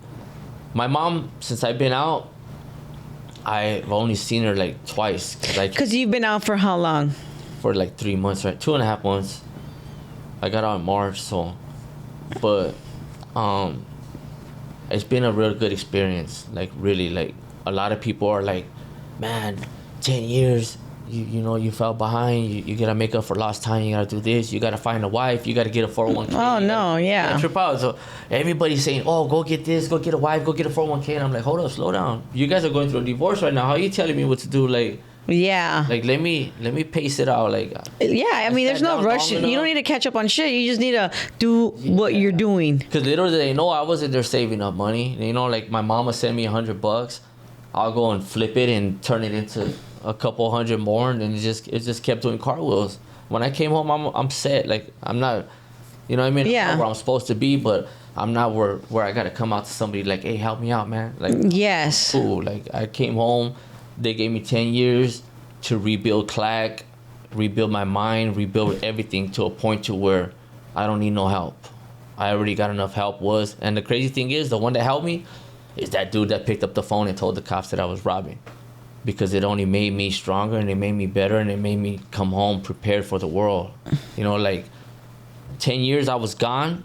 my mom, since I've been out, I've only seen her like twice. Because you've been out for how long? For like 3 months, right? 2.5 months. I got out in March, so. But, it's been a real good experience. Like, really, like, a lot of people are like, man, 10 years, you know, you fell behind. You got to make up for lost time. You got to do this. You got to find a wife. You got to get a 401k. Oh, no, yeah. Trip out. So everybody's saying, oh, go get this, go get a wife, go get a 401k. And I'm like, hold up, slow down. You guys are going through a divorce right now. How are you telling me what to do? Like, yeah. Like, let me pace it out. Like, yeah, I mean, there's no rush. You don't need to catch up on shit. You just need to do what you're doing. Because little did they know I wasn't there saving up money. You know, like my mama sent me $100. I'll go and flip it and turn it into a couple hundred more, and then it just kept doing cartwheels. When I came home, I'm set. Like, I'm not, you know what I mean? Yeah. I'm not where I'm supposed to be, but I'm not where I got to come out to somebody like, hey, help me out, man. Like, yes. cool. Like, I came home. They gave me 10 years to rebuild Clack, rebuild my mind, rebuild everything to a point to where I don't need no help. I already got enough help and the crazy thing is, the one that helped me is that dude that picked up the phone and told the cops that I was robbing. Because it only made me stronger, and it made me better, and it made me come home prepared for the world. You know, like 10 years I was gone,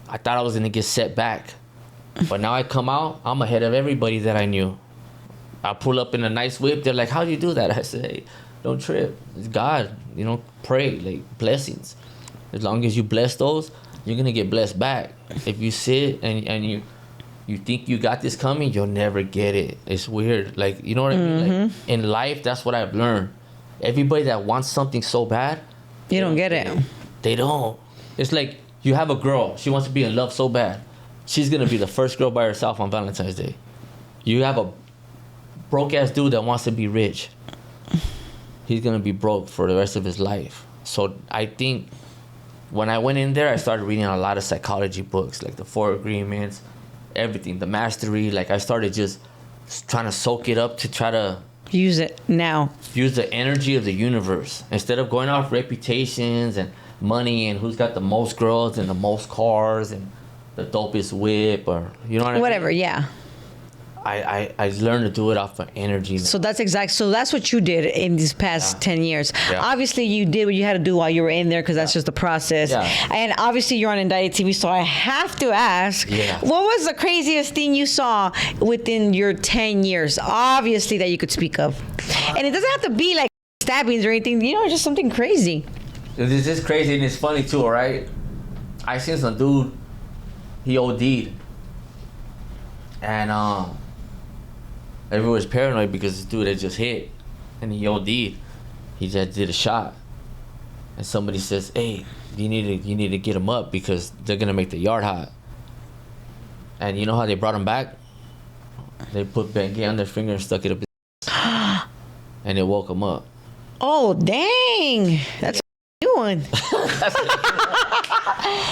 I thought I was gonna get set back. But now I come out, I'm ahead of everybody that I knew. I pull up in a nice whip. They're like, how'd you do that? I say, hey, don't trip. It's God. You know, pray. Like, blessings. As long as you bless those, you're going to get blessed back. If you sit and you think you got this coming, you'll never get it. It's weird. Like, you know what I mean? Like, in life, that's what I've learned. Everybody that wants something so bad, you don't get it. They don't. It's like you have a girl. She wants to be in love so bad. She's going to be the first girl by herself on Valentine's Day. You have a broke ass dude that wants to be rich. He's gonna be broke for the rest of his life. So I think when I went in there, I started reading a lot of psychology books, like the 4 Agreements, everything, the Mastery. Like, I started just trying to soak it up to try to use it now. Use the energy of the universe instead of going off reputations and money and who's got the most girls and the most cars and the dopest whip, or you know what I mean? Whatever, yeah. I learned to do it off of energy. So that's what you did in these past 10 years. Yeah. Obviously, you did what you had to do while you were in there, because that's just the process. Yeah. And obviously, you're on Indicted TV, so I have to ask, what was the craziest thing you saw within your 10 years? Obviously, that you could speak of. And it doesn't have to be like stabbings or anything, you know, just something crazy. This is crazy, and it's funny too, right? I seen some dude, he OD'd. And everyone was paranoid because this dude had just hit, and he OD'd. He just did a shot, and somebody says, "Hey, you need to get him up because they're gonna make the yard hot." And you know how they brought him back? They put Bengay on their finger and stuck it up his and it woke him up. Oh dang! That's a new one.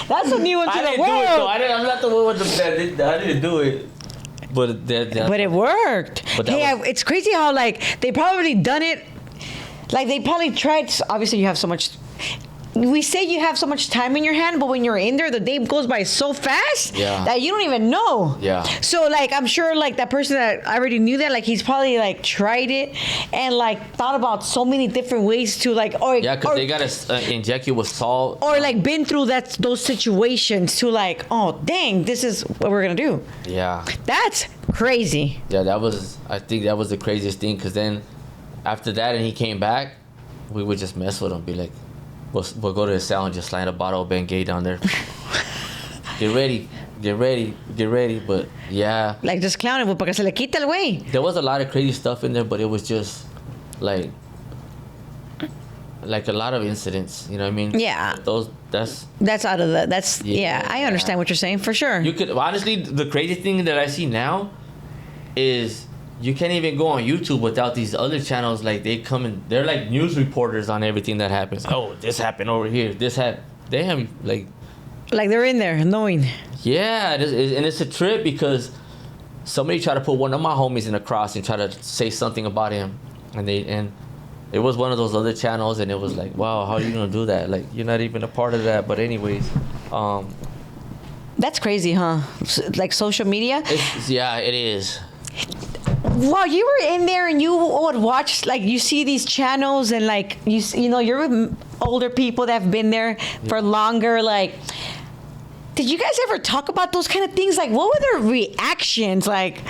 That's a new one to the world. I'm not the one with the. I didn't do it. But it worked. It's crazy how, like, they probably done it. Like, they probably tried. Obviously, you have so much. We say you have so much time in your hand, but when you're in there, the day goes by so fast that you don't even know. Yeah. So, like, I'm sure, like, that person that I already knew that, like, he's probably, like, tried it and, like, thought about so many different ways to, like, because they gotta inject you with salt, or like been through those situations to, like, oh dang, this is what we're gonna do. Yeah. That's crazy. Yeah, I think that was the craziest thing, because then after that and he came back, we would just mess with him, be like, we'll go to his cell and just slide a bottle of Bengay down there. Get ready. But yeah. Like, just clowning, para que se le quite el güey. There was a lot of crazy stuff in there, but it was just like a lot of incidents, you know what I mean? Yeah. That's out of I understand what you're saying, for sure. You could, honestly, the crazy thing that I see now is you can't even go on YouTube without these other channels. Like, they come and they're like news reporters on everything that happens. Oh, this happened over here. This happened. Damn, like they're in there knowing. Yeah, and it's a trip because somebody tried to put one of my homies in a cross and try to say something about him, and it was one of those other channels, and it was like, wow, how are you gonna do that? Like, you're not even a part of that. But anyways, that's crazy, huh? Like social media. It is. Well, you were in there and you would watch, like, you see these channels and, like, you know, you're with older people that have been there for longer. Like, did you guys ever talk about those kind of things? Like, what were their reactions, like,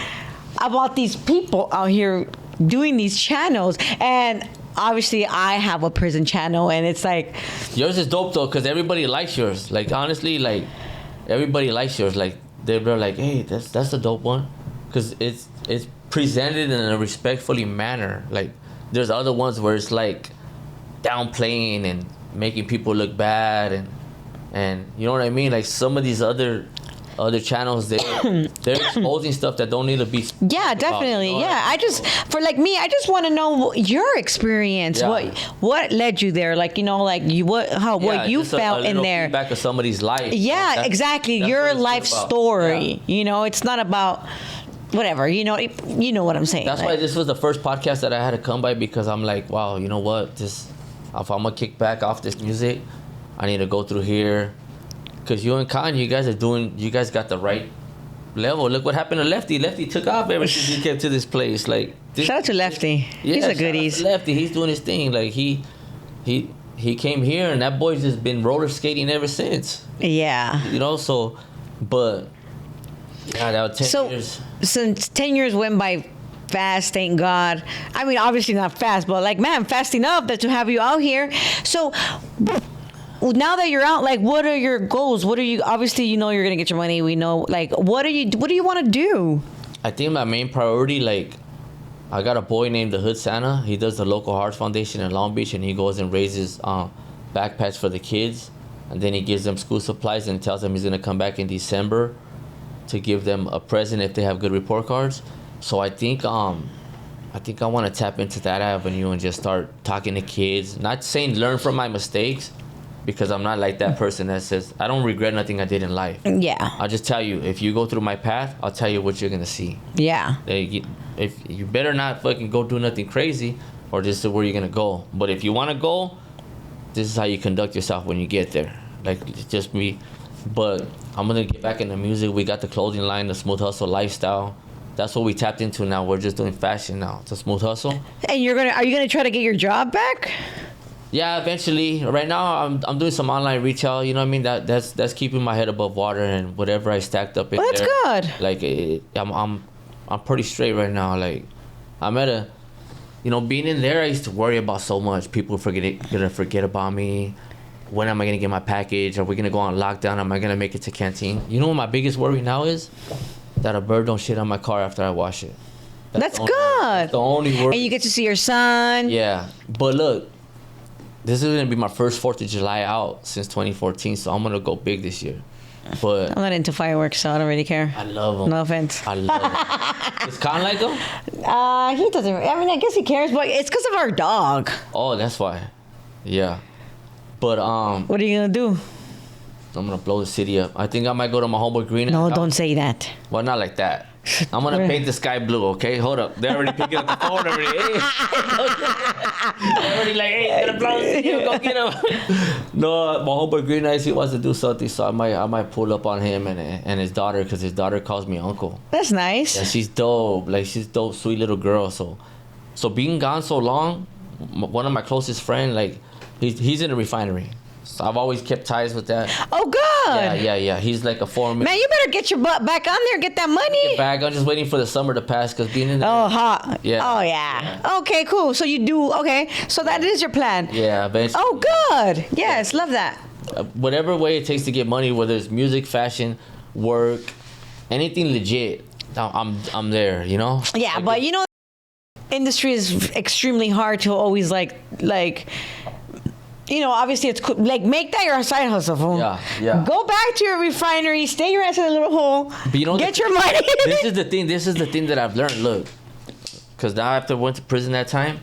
about these people out here doing these channels? And obviously, I have a prison channel, and it's like... Yours is dope, though, because everybody likes yours. Like, honestly, like, everybody likes yours. Like, they're like, hey, that's a dope one. Because it's presented in a respectfully manner. Like, there's other ones where it's like downplaying and making people look bad, and you know what I mean. Like some of these other channels, they're exposing stuff that don't need to be. Yeah, definitely. About, you know? Yeah, I just want to know your experience. Yeah. What led you there? Like, you know, like what you felt in there. Feedback of somebody's life. Yeah, exactly. That's your life story. Yeah. You know, it's not about whatever. You know what I'm saying. That's why this was the first podcast that I had to come by, because I'm like, wow, you know what? If I'm gonna kick back off this music, I need to go through here. Because you and Kanye, you guys got the right level. Look what happened to Lefty. Lefty took off ever since he came to this place. Like, shout out to Lefty. Yeah, he's a goodies. Lefty, he's doing his thing. Like he came here, and that boy's just been roller skating ever since. Yeah. You know, so, but yeah, that was 10 years. Since 10 years went by fast, thank God. I mean, obviously not fast, but like, man, fast enough that to have you out here. So now that you're out, like, what are your goals? What are you, obviously, you know, you're going to get your money. We know, like, what do you want to do? I think my main priority, like, I got a boy named the Hood Santa. He does the local Hearts Foundation in Long Beach, and he goes and raises backpacks for the kids. And then he gives them school supplies and tells them he's going to come back in December to give them a present if they have good report cards. So I think I want to tap into that avenue and just start talking to kids. Not saying learn from my mistakes, because I'm not like that person that says, I don't regret nothing I did in life. Yeah. I'll just tell you, if you go through my path, I'll tell you what you're going to see. Yeah. If you better not fucking go do nothing crazy, or this is where you're going to go. But if you want to go, this is how you conduct yourself when you get there. Like, it's just me. But I'm going to get back into music. We got the clothing line, the Smooth Hustle lifestyle. That's what we tapped into now. We're just doing fashion now. It's a Smooth Hustle. And are you gonna try to get your job back? Yeah, eventually. Right now, I'm doing some online retail. You know what I mean? That's keeping my head above water, and whatever I stacked up in well, that's there. Good. Like, I'm pretty straight right now. Like, I'm at a, you know, being in there, I used to worry about so much. People gonna forget about me. When am I gonna get my package? Are we gonna go on lockdown? Am I gonna make it to Canteen? You know what my biggest worry now is? That a bird don't shit on my car after I wash it. That's good. That's the only worry. And you get to see your son. Yeah, but look, this is gonna be my first 4th of July out since 2014, so I'm gonna go big this year. But I'm not into fireworks, so I don't really care. I love them. No offense. I love them. It's kind of like them? He doesn't. I mean, I guess he cares, but it's because of our dog. Oh, that's why. Yeah. But what are you gonna do? I'm gonna blow the city up. I think I might go to my homeboy Green. No, don't say that. Well, not like that. I'm gonna paint the sky blue, okay? Hold up. They're already picking up the phone already. Hey. They're already like, hey, gonna blow the city up, go get him. No, my homeboy Green Eyes, he wants to do something, so I might pull up on him and his daughter, because his daughter calls me uncle. That's nice. Yeah, she's dope. Like, she's dope, sweet little girl. So being gone so long, one of my closest friends, like, he's in a refinery. So I've always kept ties with that. Oh, good. Yeah. He's like a foreman. Man, you better get your butt back on there, get that money. Get back. I'm just waiting for the summer to pass, because being in there. Oh, hot. Yeah. Oh, yeah. Okay, cool. So you do, okay. So that is your plan. Yeah, eventually. Oh, good. Yes, love that. Whatever way it takes to get money, whether it's music, fashion, work, anything legit, I'm there, you know? Yeah, like, but you know, industry is extremely hard to always like, you know, obviously it's cool. Like, make that your side hustle, fool. Yeah. Go back to your refinery, stay your ass in a little hole, but you know, get your money. This is the thing that I've learned. Look, because now after I went to prison that time,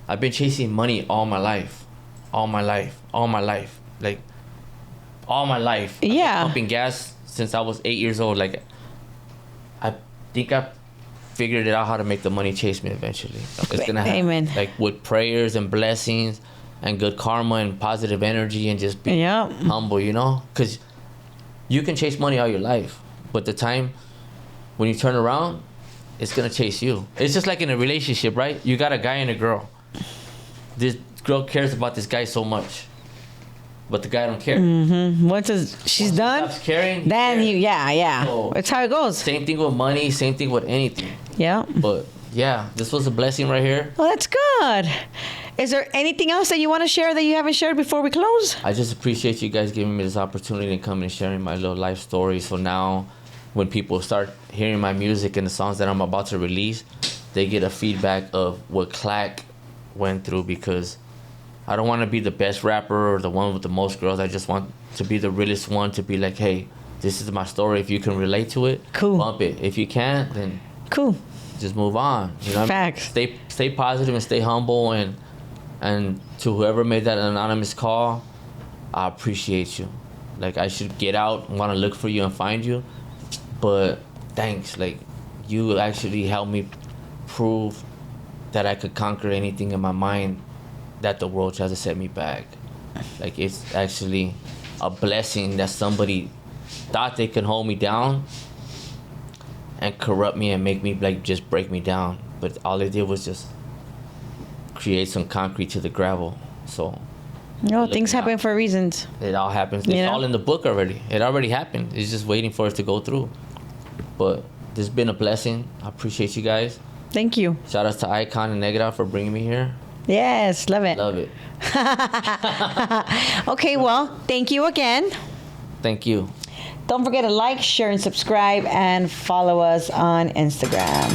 I've been chasing money all my life. Like, all my life. I've been pumping gas since I was 8 years old. Like, I think I figured it out how to make the money chase me eventually. It's gonna happen. Amen. Like, with prayers and blessings and good karma and positive energy, and just be humble, you know? Because you can chase money all your life, but the time when you turn around, it's gonna chase you. It's just like in a relationship, right? You got a guy and a girl. This girl cares about this guy so much, but the guy don't care. Once she's done, stops caring, then cares. yeah. So, It's how it goes. Same thing with money. Same thing with anything. Yeah. But yeah, this was a blessing right here. Well, that's good. Is there anything else that you want to share that you haven't shared before we close? I just appreciate you guys giving me this opportunity and coming and sharing my little life story. So now, when people start hearing my music and the songs that I'm about to release, they get a feedback of what Clack went through, because I don't want to be the best rapper or the one with the most girls. I just want to be the realest one, to be like, hey, this is my story. If you can relate to it, cool. Bump it. If you can't, then cool. Just move on. You know, Facts. Stay positive and stay humble, and to whoever made that anonymous call, I appreciate you. Like, I should get out and want to look for you and find you, but thanks. Like, you actually helped me prove that I could conquer anything in my mind that the world tries to set me back. Like, it's actually a blessing that somebody thought they could hold me down and corrupt me and make me, like, just break me down. But all they did was just create some concrete to the gravel. So, Things happen for reasons. It all happens. It's all in the book already. It already happened. It's just waiting for us to go through. But this has been a blessing. I appreciate you guys. Thank you. Shout out to Eyekon and Negra for bringing me here. Yes, love it. Love it. Okay, well, thank you again. Thank you. Don't forget to like, share, and subscribe, and follow us on Instagram.